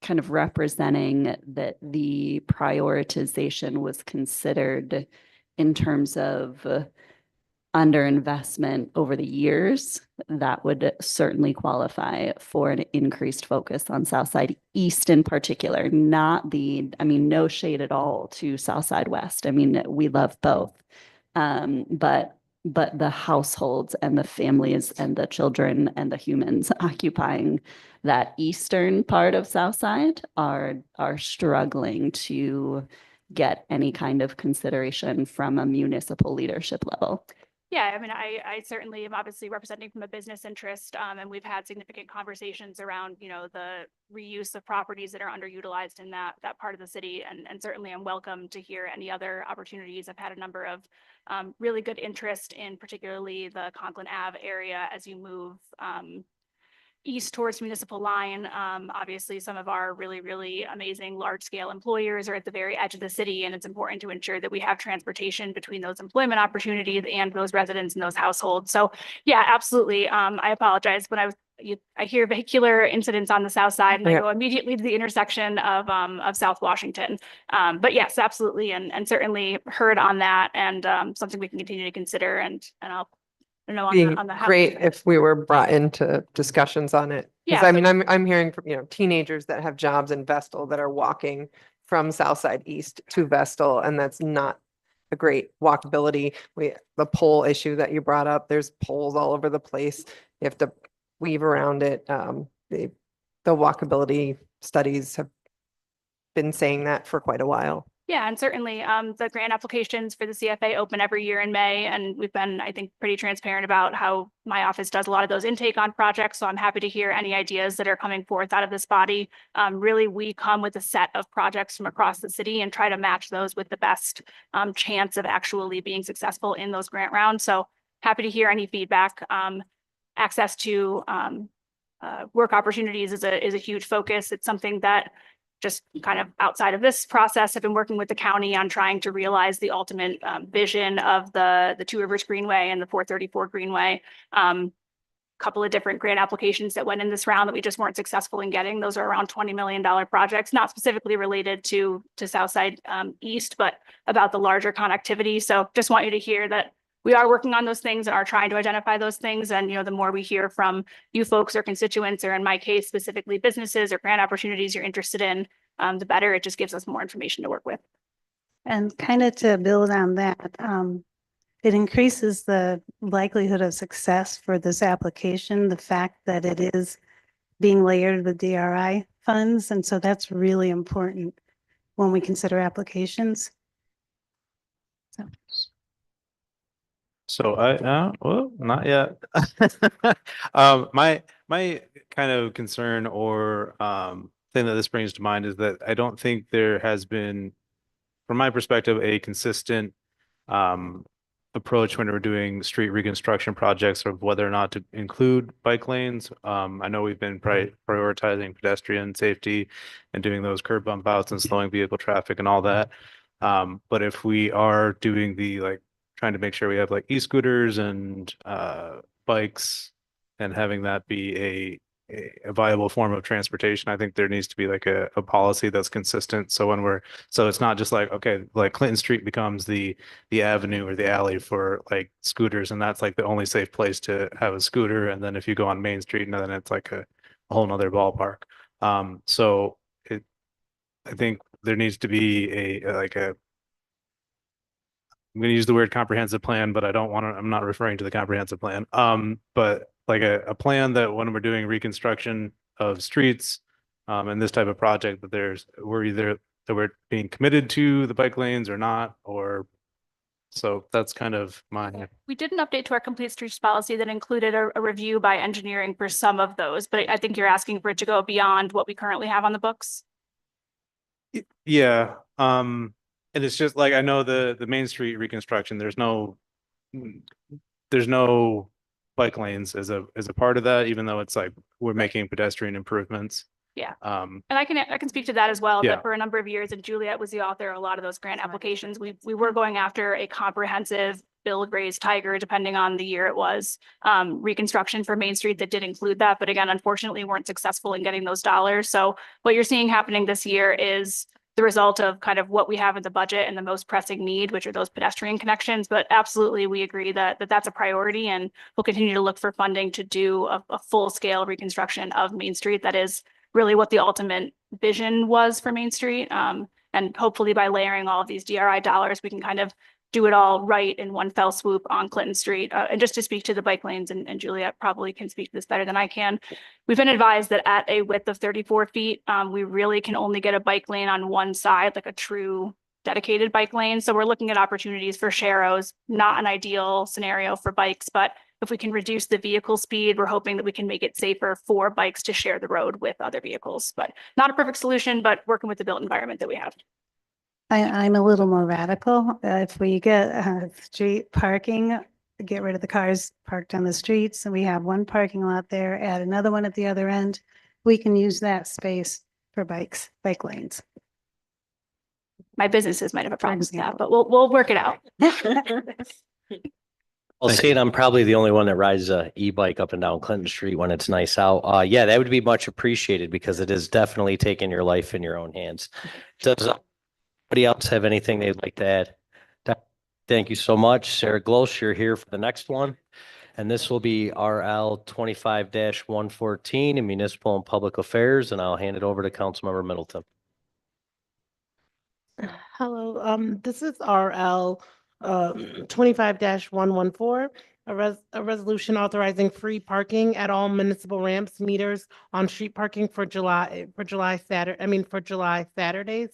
kind of representing that the prioritization was considered in terms of underinvestment over the years, that would certainly qualify for an increased focus on Southside East in particular, no shade at all to Southside West. I mean, we love both. But the households and the families and the children and the humans occupying that eastern part of Southside are struggling to get any kind of consideration from a municipal leadership level. Yeah, I mean, I certainly am obviously representing from a business interest, and we've had significant conversations around, the reuse of properties that are underutilized in that part of the city, and certainly I'm welcome to hear any other opportunities. I've had a number of really good interest in particularly the Conklin Ave area as you move east towards Municipal Line. Obviously, some of our really, really amazing large-scale employers are at the very edge of the city, and it's important to ensure that we have transportation between those employment opportunities and those residents and those households. So yeah, absolutely. I apologize, but I hear vehicular incidents on the south side, and I go immediately to the intersection of South Washington. But yes, absolutely, and certainly heard on that, and something we can continue to consider, and I'll on the great if we were brought into discussions on it. Because I mean, I'm hearing from, teenagers that have jobs in Vestal that are walking from Southside East to Vestal, and that's not a great walkability. The pole issue that you brought up, there's poles all over the place. You have to weave around it. The walkability studies have been saying that for quite a while. Yeah, and certainly the grant applications for the CFA open every year in May, and we've been, I think, pretty transparent about how my office does a lot of those intake on projects. So I'm happy to hear any ideas that are coming forth out of this body. Really, we come with a set of projects from across the city and try to match those with the best chance of actually being successful in those grant rounds. So happy to hear any feedback. Access to work opportunities is a huge focus. It's something that just kind of outside of this process, I've been working with the county on trying to realize the ultimate vision of the Two Rivers Greenway and the 434 Greenway. Couple of different grant applications that went in this round that we just weren't successful in getting. Those are around $20 million projects, not specifically related to Southside East, but about the larger connectivity. So just want you to hear that we are working on those things and are trying to identify those things. And, the more we hear from you folks or constituents, or in my case, specifically businesses or grant opportunities you're interested in, the better. It just gives us more information to work with. And kind of to build on that, it increases the likelihood of success for this application, the fact that it is being layered with DRI funds. And so that's really important when we consider applications. So well, not yet. My kind of concern or thing that this brings to mind is that I don't think there has been, from my perspective, a consistent approach when we're doing street reconstruction projects of whether or not to include bike lanes. I know we've been prioritizing pedestrian safety and doing those curb bump outs and slowing vehicle traffic and all that. But if we are doing the trying to make sure we have e-scooters and bikes and having that be a viable form of transportation, I think there needs to be a policy that's consistent. So it's not just okay, Clinton Street becomes the avenue or the alley for scooters, and that's the only safe place to have a scooter. And then if you go on Main Street, and then it's a whole nother ballpark. So I think there needs to be I'm going to use the word comprehensive plan, but I'm not referring to the comprehensive plan. But a plan that when we're doing reconstruction of streets, and this type of project, that we're being committed to the bike lanes or not, so that's kind of my. We did an update to our complete streets policy that included a review by engineering for some of those, but I think you're asking for it to go beyond what we currently have on the books. Yeah. And it's just I know the Main Street reconstruction, there's no bike lanes as a part of that, even though it's we're making pedestrian improvements. Yeah. And I can speak to that as well. Yeah. That for a number of years, and Juliet was the author of a lot of those grant applications. We were going after a comprehensive build, raise, tiger, depending on the year it was, reconstruction for Main Street that did include that. But again, unfortunately, weren't successful in getting those dollars. So what you're seeing happening this year is the result of kind of what we have in the budget and the most pressing need, which are those pedestrian connections. But absolutely, we agree that that's a priority, and we'll continue to look for funding to do a full-scale reconstruction of Main Street. That is really what the ultimate vision was for Main Street. And hopefully by layering all of these DRI dollars, we can kind of do it all right in one fell swoop on Clinton Street. And just to speak to the bike lanes, and Juliet probably can speak to this better than I can. We've been advised that at a width of 34 feet, we really can only get a bike lane on one side, a true dedicated bike lane. So we're looking at opportunities for sharrows, not an ideal scenario for bikes, but if we can reduce the vehicle speed, we're hoping that we can make it safer for bikes to share the road with other vehicles. But not a perfect solution, but working with the built environment that we have. I'm a little more radical. If we get street parking, get rid of the cars parked on the streets, and we have one parking lot there, add another one at the other end, we can use that space for bike lanes. My businesses might have a problem with that, but we'll work it out. Well, seeing I'm probably the only one that rides a e-bike up and down Clinton Street when it's nice out. Yeah, that would be much appreciated, because it is definitely taking your life in your own hands. Does anybody else have anything they'd like to add? Thank you so much. Sarah Glosch, you're here for the next one. And this will be RL 25-114 in Municipal and Public Affairs, and I'll hand it over to Councilmember Middleton. Hello, this is RL 25-114, a resolution authorizing free parking at all municipal ramps, meters on street parking for July Saturdays.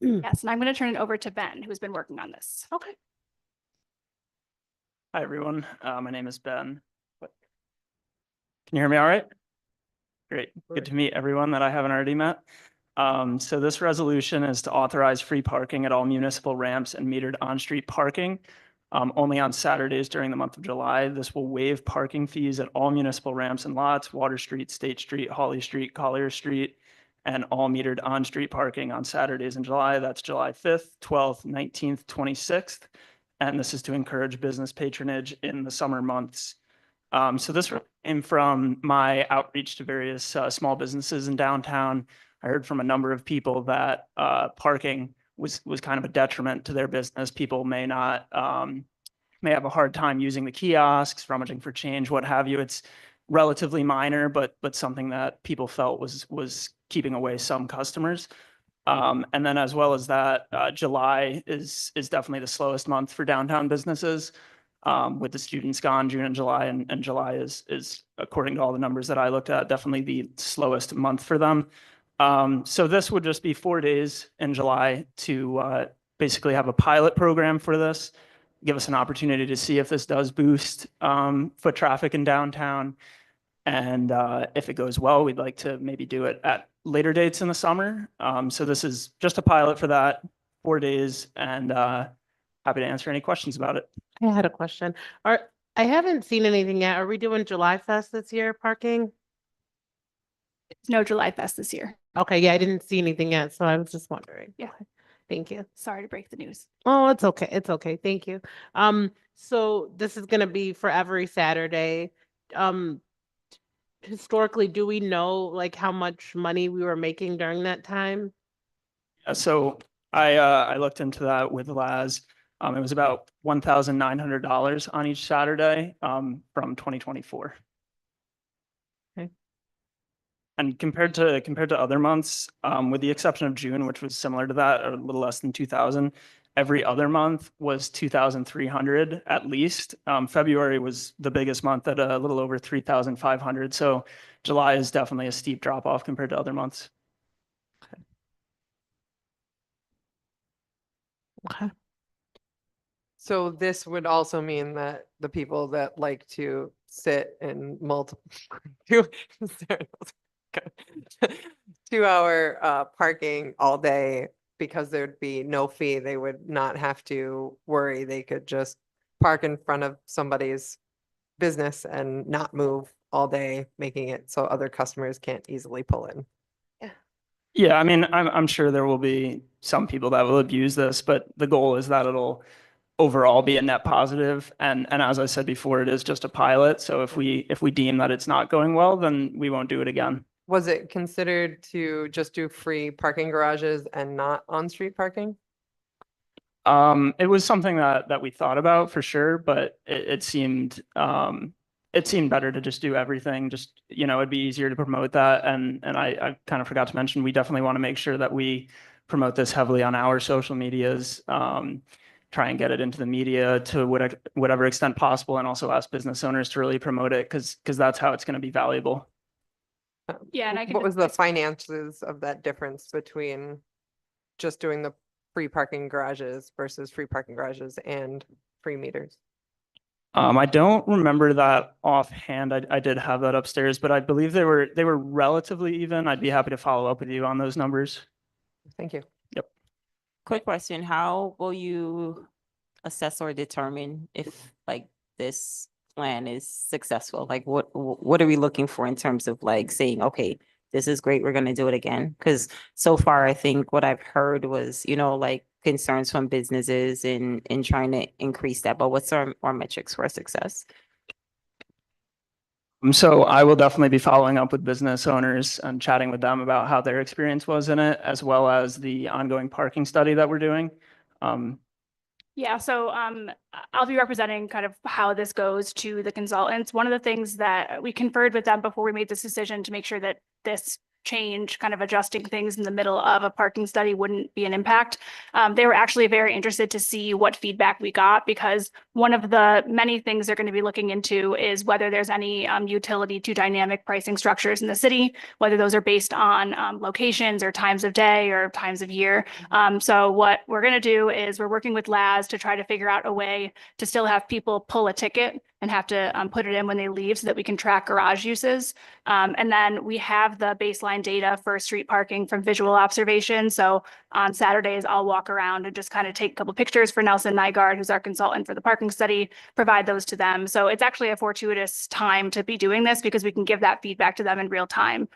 Yes, and I'm going to turn it over to Ben, who's been working on this. Okay. Hi, everyone. My name is Ben. Can you hear me all right? Great. Good to meet everyone that I haven't already met. So this resolution is to authorize free parking at all municipal ramps and metered on-street parking only on Saturdays during the month of July. This will waive parking fees at all municipal ramps and lots, Water Street, State Street, Hawley Street, Collier Street, and all metered on-street parking on Saturdays in July. That's July 5th, 12th, 19th, 26th. And this is to encourage business patronage in the summer months. So this came from my outreach to various small businesses in downtown. I heard from a number of people that parking was kind of a detriment to their business. People may not may have a hard time using the kiosks, rummaging for change, what have you. It's relatively minor, but something that people felt was keeping away some customers. And then as well as that, July is definitely the slowest month for downtown businesses. With the students gone June and July, and July is according to all the numbers that I looked at, definitely the slowest month for them. So this would just be 4 days in July to basically have a pilot program for this, give us an opportunity to see if this does boost foot traffic in downtown. And if it goes well, we'd like to maybe do it at later dates in the summer. So this is just a pilot for that, 4 days, and happy to answer any questions about it. I had a question. I haven't seen anything yet. Are we doing July Fest this year, parking? No July Fest this year. Okay, yeah, I didn't see anything yet, so I was just wondering. Yeah. Okay, thank you. Sorry to break the news. Oh, it's okay. It's okay. Thank you. So this is gonna be for every Saturday. Historically, do we know like how much money we were making during that time? So I looked into that with Laz. It was about $1,900 on each Saturday from 2024. Okay. And compared to other months, with the exception of June, which was similar to that, or a little less than 2,000, every other month was 2,300 at least. February was the biggest month at a little over 3,500. So July is definitely a steep drop off compared to other months. Okay. So this would also mean that the people that like to sit in multiple 2-hour parking all day, because there'd be no fee, they would not have to worry. They could just park in front of somebody's business and not move all day, making it so other customers can't easily pull in. Yeah, I mean, I'm sure there will be some people that will abuse this, but the goal is that it'll overall be a net positive. And as I said before, it is just a pilot. So if we deem that it's not going well, then we won't do it again. Was it considered to just do free parking garages and not on-street parking? It was something that we thought about for sure, but it seemed better to just do everything. Just, it'd be easier to promote that. And I kind of forgot to mention, we definitely want to make sure that we promote this heavily on our social medias, try and get it into the media to whatever extent possible, and also ask business owners to really promote it because that's how it's going to be valuable. Yeah, and I can. What was the finances of that difference between just doing the free parking garages versus free parking garages and free meters? I don't remember that offhand. I did have that upstairs, but I believe they were relatively even. I'd be happy to follow up with you on those numbers. Thank you. Yep. Quick question, how will you assess or determine if like this plan is successful? Like what are we looking for in terms of like saying, okay, this is great, we're gonna do it again? Because so far, I think what I've heard was, like concerns from businesses in trying to increase that. But what's our metrics for success? So I will definitely be following up with business owners and chatting with them about how their experience was in it, as well as the ongoing parking study that we're doing. Yeah, so I'll be representing kind of how this goes to the consultants. One of the things that we conferred with them before we made this decision to make sure that this change, kind of adjusting things in the middle of a parking study, wouldn't be an impact. They were actually very interested to see what feedback we got, because one of the many things they're going to be looking into is whether there's any utility to dynamic pricing structures in the city, whether those are based on locations or times of day or times of year. So what we're going to do is we're working with Laz to try to figure out a way to still have people pull a ticket and have to put it in when they leave so that we can track garage uses. And then we have the baseline data for street parking from visual observation. So on Saturdays, I'll walk around and just kind of take a couple pictures for Nelson Nygaard, who's our consultant for the parking study, provide those to them. So it's actually a fortuitous time to be doing this because we can give that feedback to them in real time.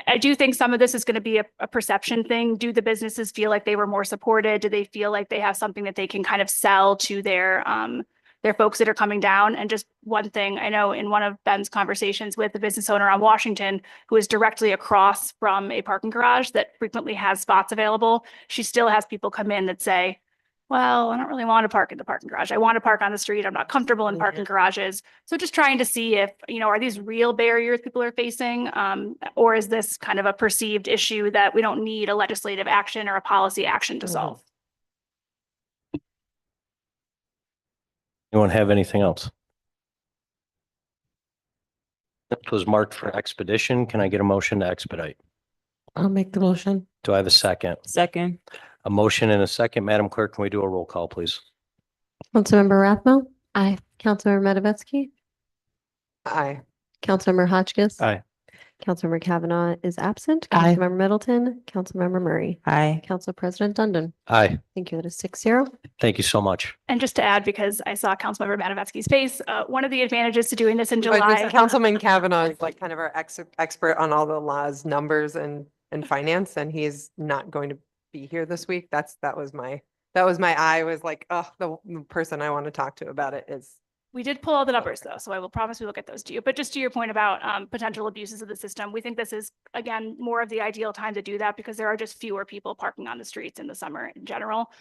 I do think some of this is going to be a perception thing. Do the businesses feel like they were more supported? Do they feel like they have something that they can kind of sell to their folks that are coming down? And just one thing, I know in one of Ben's conversations with the business owner on Washington, who is directly across from a parking garage that frequently has spots available, she still has people come in that say, well, I don't really want to park in the parking garage. I want to park on the street. I'm not comfortable in parking garages. So just trying to see if, are these real barriers people are facing? Or is this kind of a perceived issue that we don't need a legislative action or a policy action to solve? Anyone have anything else? It was marked for expedition. Can I get a motion to expedite? I'll make the motion. Do I have a second? Second. A motion and a second. Madam Clerk, can we do a roll call, please? Councilmember Rathmel. Aye. Councilmember Matavetsky. Aye. Councilmember Hotchkiss. Aye. Councilmember Kavanaugh is absent. Aye. Councilmember Middleton. Councilmember Murray. Aye. Council President Dundon. Aye. Thank you. That is 6-0. Thank you so much. And just to add, because I saw Councilmember Matavetsky's face, one of the advantages to doing this in I was gonna say, July. Councilman Kavanaugh is like kind of our expert on all the laws, numbers and finance, and he's not going to be here this week. That was my eye was like, oh, the person I want to talk to about it is. We did pull all the numbers though, so I will promise we will get those to you. But just to your point about potential abuses of the system, we think this is, again, more of the ideal time to do that because there are just fewer people parking on the streets in the summer in general.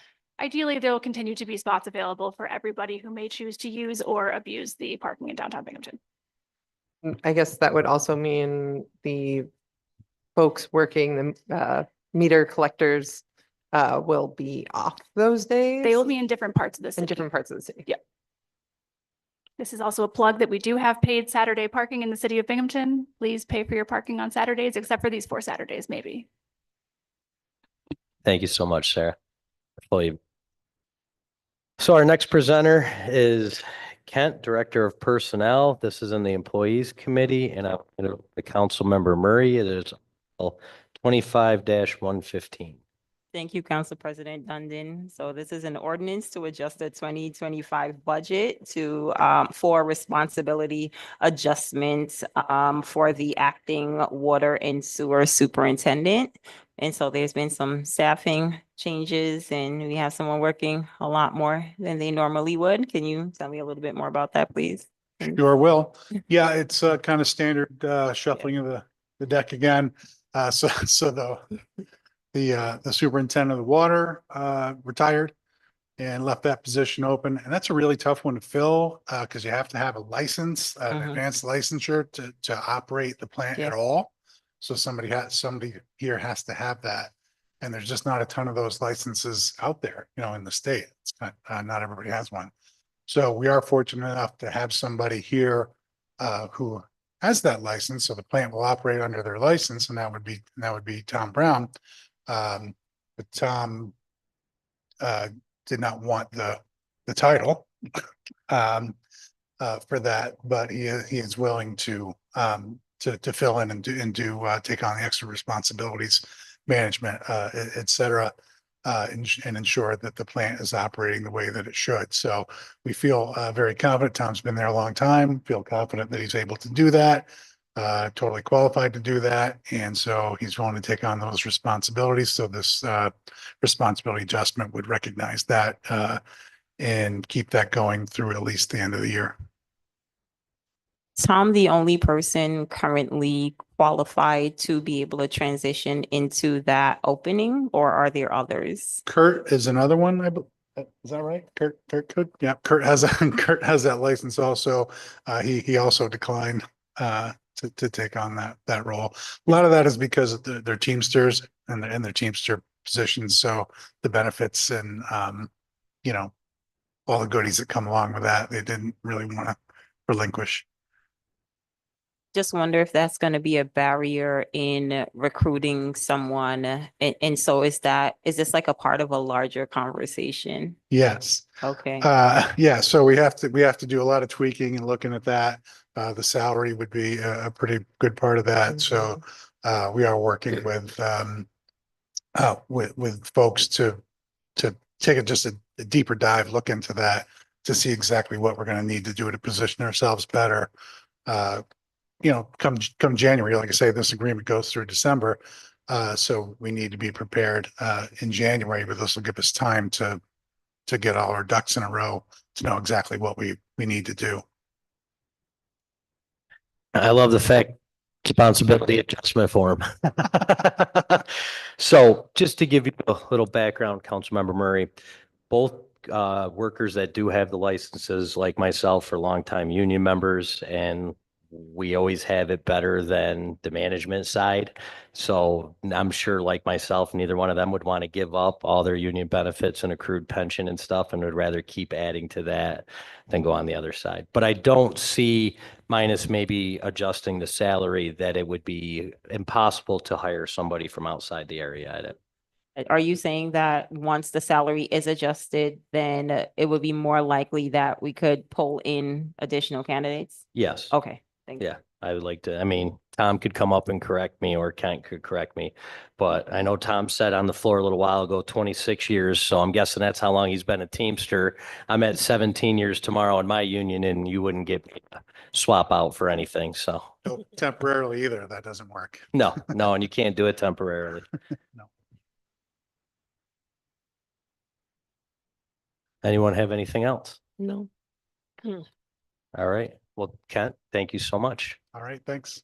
Ideally, there will continue to be spots available for everybody who may choose to use or abuse the parking in downtown Binghamton. I guess that would also mean the folks working, the meter collectors will be off those days. They will be in different parts of the city. in different parts of the city. Yep. This is also a plug that we do have paid Saturday parking in the city of Binghamton. Please pay for your parking on Saturdays, except for these 4 Saturdays, maybe. Thank you so much, Sarah. So our next presenter is Kent, Director of Personnel. This is in the Employees Committee, and the Council Member Murray. It is 25-115. Thank you, Council President Dundon. So this is an ordinance to adjust the 2025 budget to for responsibility adjustments for the acting water and sewer superintendent. And so there's been some staffing changes and we have someone working a lot more than they normally would. Can you tell me a little bit more about that, please? Sure will. Yeah, it's kind of standard shuffling of the deck again. So the superintendent of the water retired and left that position open. And that's a really tough one to fill because you have to have a license, advanced licensure to operate the plant at all. So somebody here has to have that. And there's just not a ton of those licenses out there, in the state. It's not everybody has one. So we are fortunate enough to have somebody here who has that license. So the plant will operate under their license, and that would be Tom Brown. But Tom did not want the title for that, but he is willing to fill in and do take on the extra responsibilities, management, et cetera, and ensure that the plant is operating the way that it should. So we feel very confident. Tom's been there a long time, feel confident that he's able to do that, totally qualified to do that. And so he's willing to take on those responsibilities. So this responsibility adjustment would recognize that and keep that going through at least the end of the year. Tom, the only person currently qualified to be able to transition into that opening, or are there others? Kurt is another one. Is that right? Kurt could. Yeah, Kurt has that license also. He also declined to take on that role. A lot of that is because they're Teamsters and they're in their Teamster positions. So the benefits and all the goodies that come along with that, they didn't really want to relinquish. Just wonder if that's going to be a barrier in recruiting someone. And so is this like a part of a larger conversation? Yes. Okay. Yeah. So we have to do a lot of tweaking and looking at that. The salary would be a pretty good part of that. So we are working with folks to take just a deeper dive, look into that to see exactly what we're going to need to do to position ourselves better. come January, like I say, this agreement goes through December. So we need to be prepared in January, but this will give us time to get all our ducks in a row to know exactly what we need to do. I love the fact responsibility adjustment form. So just to give you a little background, Councilmember Murray, both workers that do have the licenses, like myself, are longtime union members, and we always have it better than the management side. So I'm sure, like myself, neither one of them would want to give up all their union benefits and accrued pension and stuff, and would rather keep adding to that than go on the other side. But I don't see, minus maybe adjusting the salary, that it would be impossible to hire somebody from outside the area at it. Are you saying that once the salary is adjusted, then it would be more likely that we could pull in additional candidates? Yes. Okay, thank you. Yeah, I would like to, I mean, Tom could come up and correct me, or Kent could correct me. But I know Tom said on the floor a little while ago, 26 years. So I'm guessing that's how long he's been a Teamster. I'm at 17 years tomorrow in my union, and you wouldn't get me to swap out for anything. So No, temporarily either, that doesn't work. no, and you can't do it temporarily. No. Anyone have anything else? No. All right. Well, Kent, thank you so much. All right, thanks.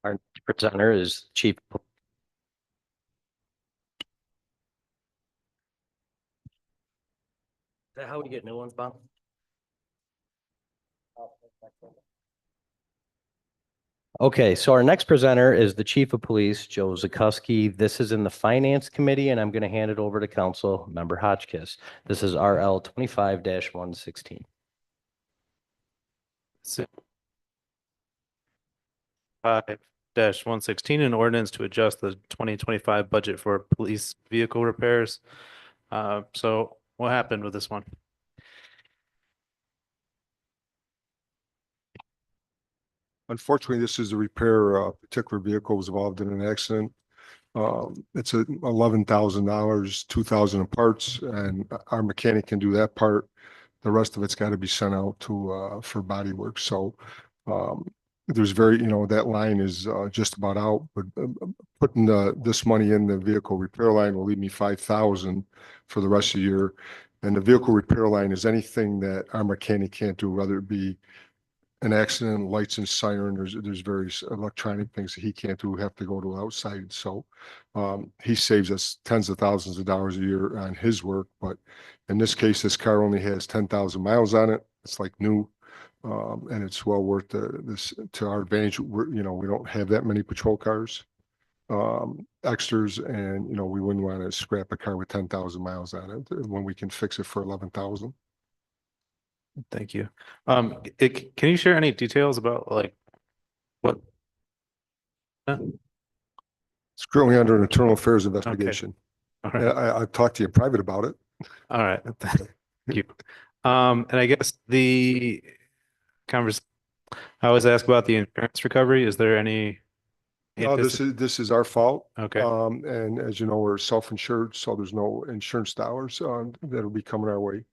Our presenter is Chief. Is that how we get new ones, Bob? Okay, so our next presenter is the Chief of Police, Joe Zukuski. This is in the Finance Committee, and I'm going to hand it over to Council Member Hotchkiss. This is RL 25-116. 5-116, an ordinance to adjust the 2025 budget for police vehicle repairs. So what happened with this one? Unfortunately, this is a repair. A particular vehicle was involved in an accident. It's $11,000, 2,000 in parts, and our mechanic can do that part. The rest of it's got to be sent out to for body work. So there's that line is just about out. But putting this money in the vehicle repair line will leave me 5,000 for the rest of the year. And the vehicle repair line is anything that our mechanic can't do, whether it be an accident, lights and siren, there's various electronic things that he can't do, have to go to outside. So he saves us tens of thousands of dollars a year on his work. But in this case, this car only has 10,000 miles on it. It's like new. And it's well worth this to our advantage. We don't have that many patrol cars, extras, and we wouldn't want to scrap a car with 10,000 miles on it when we can fix it for 11,000. Thank you. Can you share any details about like what? It's currently under an internal affairs investigation. Okay. All right. I'll talk to you in private about it. All right. Thank you. And I guess the conversation, I always ask about the insurance recovery. Is there any? No, this is our fault. Okay. And as you know, we're self-insured, so there's no insurance dollars that'll be coming our way.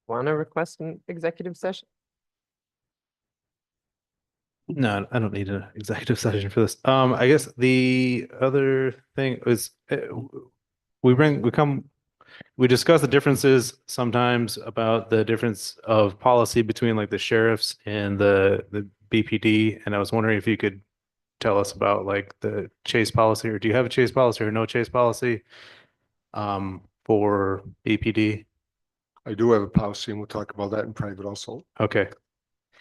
Want to request an executive session? No, I don't need an executive session for this. I guess the other thing is we discuss the differences sometimes about the difference of policy between like the sheriffs and the BPD. And I was wondering if you could tell us about like the chase policy, or do you have a chase policy or no chase policy for BPD? I do have a policy, and we'll talk about that in private also. Okay.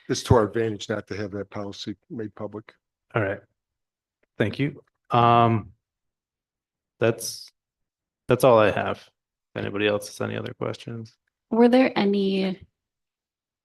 It's to our advantage not to have that policy made public. All right. Thank you. That's all I have. If anybody else has any other questions? Were there any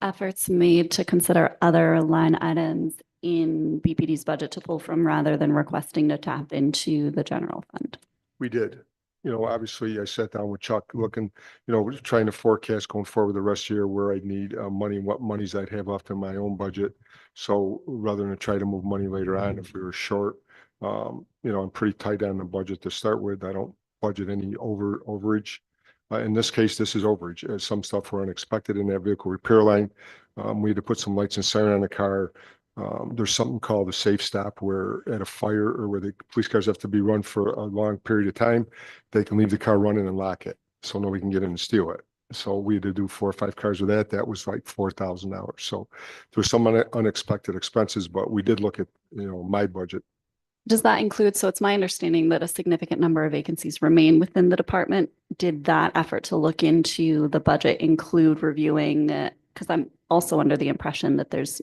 efforts made to consider other line items in BPD's budget to pull from rather than requesting to tap into the general fund? We did. obviously I sat down with Chuck looking, we're trying to forecast going forward the rest of the year where I'd need money, what monies I'd have left in my own budget. So rather than try to move money later on if we were short, I'm pretty tight on the budget to start with. I don't budget any overage. In this case, this is overage. Some stuff were unexpected in that vehicle repair line. We had to put some lights and siren on the car. There's something called a safe stop where at a fire or where the police cars have to be run for a long period of time, they can leave the car running and lock it. So nobody can get in and steal it. So we had to do 4 or 5 cars with that. That was like $4,000. So there was some unexpected expenses, but we did look at, my budget. Does that include, so it's my understanding that a significant number of vacancies remain within the department. Did that effort to look into the budget include reviewing, because I'm also under the impression that there's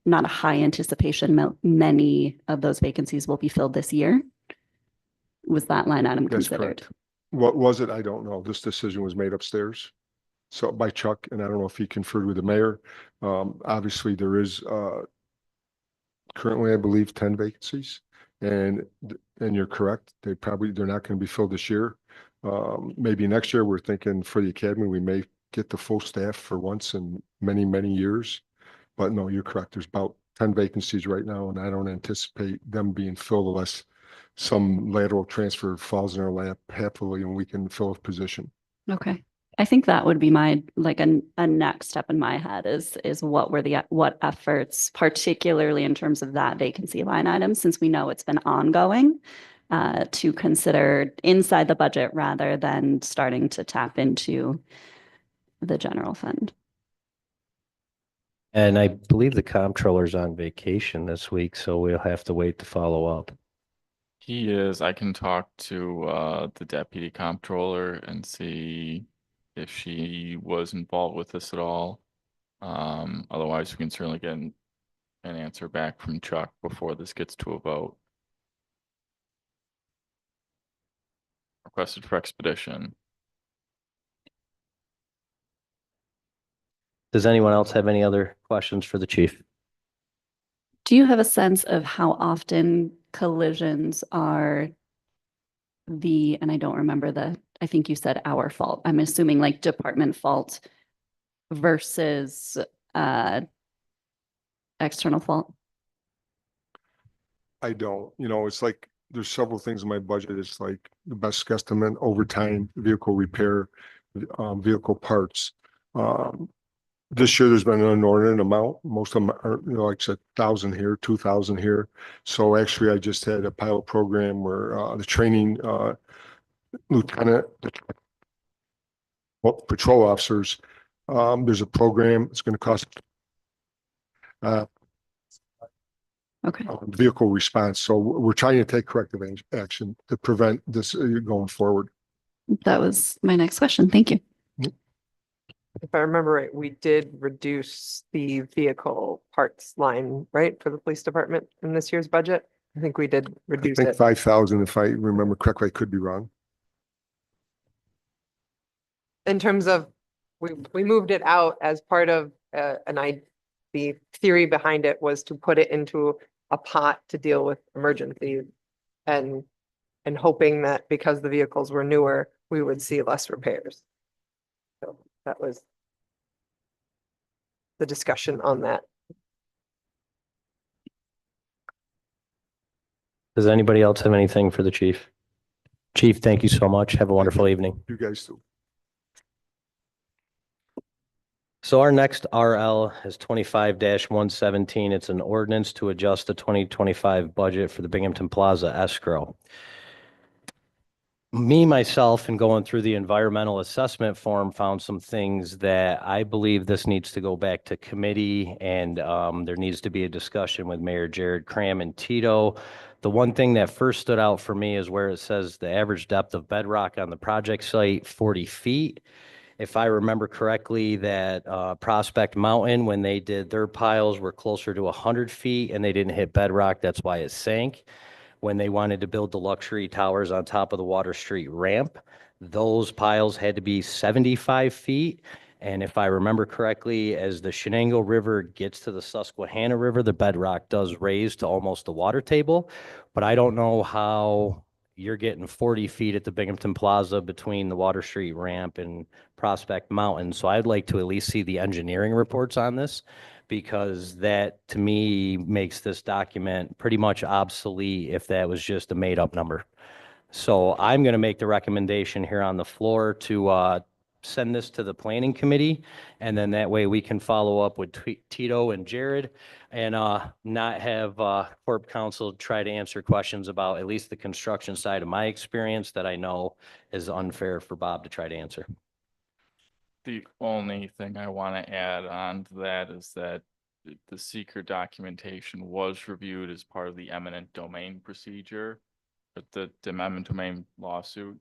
not a high anticipation many of those vacancies will be filled this year? Was that line item That's considered? correct. What was it? I don't know. This decision was made upstairs. So by Chuck, and I don't know if he conferred with the mayor. Obviously there is currently, I believe, 10 vacancies. And you're correct. They're not going to be filled this year. Maybe next year. We're thinking for the academy, we may get the full staff for once in many, many years. But no, you're correct. There's about 10 vacancies right now, and I don't anticipate them being filled unless some lateral transfer falls in our lap happily and we can fill a position. Okay. I think that would be my, like a next step in my head is what efforts, particularly in terms of that vacancy line item, since we know it's been ongoing, to consider inside the budget rather than starting to tap into the general fund. And I believe the comptroller's on vacation this week, so we'll have to wait to follow up. He is. I can talk to the deputy comptroller and see if she was involved with this at all. Otherwise, we can certainly get an answer back from Chuck before this gets to a vote. Requested for expedition. Does anyone else have any other questions for the chief? Do you have a sense of how often collisions are and I don't remember I think you said our fault. I'm assuming like department fault versus external fault? I don't, it's like there's several things in my budget. It's like the best guesstimate, overtime, vehicle repair, vehicle parts. This year there's been an inordinate amount. Most of them are, like I said, 1,000 here, 2,000 here. So actually I just had a pilot program where the training lieutenant, patrol officers, there's a program. It's going to cost vehicle response. So we're trying to take corrective action to prevent this going forward. That was my next question. Thank you. If I remember right, we did reduce the vehicle parts line, right, for the police department in this year's budget. I think we did reduce I think it. 5,000, if I remember correctly. I could be wrong. In terms of, we moved it out as part of the theory behind it was to put it into a pot to deal with emergencies and hoping that because the vehicles were newer, we would see less repairs. So that was the discussion on that. Does anybody else have anything for the chief? Chief, thank you so much. Have a wonderful evening. You guys too. So our next RL is 25-117. It's an ordinance to adjust the 2025 budget for the Binghamton Plaza escrow. Myself, and going through the environmental assessment form, found some things that I believe this needs to go back to committee, and there needs to be a discussion with Mayor Jared Cram and Tito. The one thing that first stood out for me is where it says the average depth of bedrock on the project site, 40 feet. If I remember correctly, that Prospect Mountain, when they did their piles, were closer to 100 feet and they didn't hit bedrock. That's why it sank. When they wanted to build the luxury towers on top of the Water Street ramp, those piles had to be 75 feet. And if I remember correctly, as the Shenango River gets to the Susquehanna River, the bedrock does raise to almost the water table. But I don't know how you're getting 40 feet at the Binghamton Plaza between the Water Street ramp and Prospect Mountain. So I'd like to at least see the engineering reports on this, because that to me makes this document pretty much obsolete if that was just a made up number. So I'm going to make the recommendation here on the floor to send this to the planning committee. And then that way we can follow up with Tito and Jared and not have Corp Council try to answer questions about at least the construction side of my experience that I know is unfair for Bob to try to answer. The only thing I want to add on to that is that the seeker documentation was reviewed as part of the eminent domain procedure, but the eminent domain lawsuit.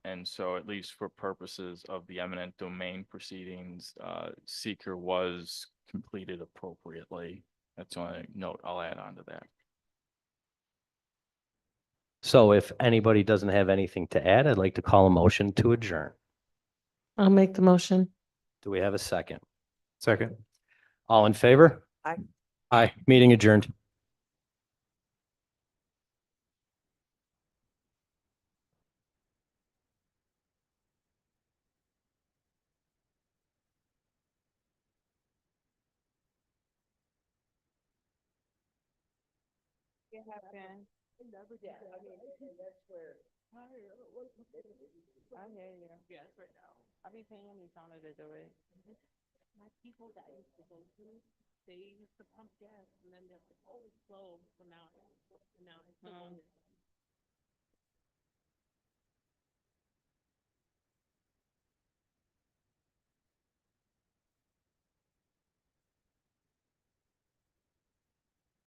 And so at least for purposes of the eminent domain proceedings, seeker was completed appropriately. That's the only note I'll add on to that. So if anybody doesn't have anything to add, I'd like to call a motion to adjourn. I'll make the motion. Do we have a second? Second. All in favor? Aye. Aye. Meeting adjourned. I hear you. Yes, right now. I be paying these on to do it. My people that I used to go to, they used to pump gas and then they're like, oh, it's slow. So now it's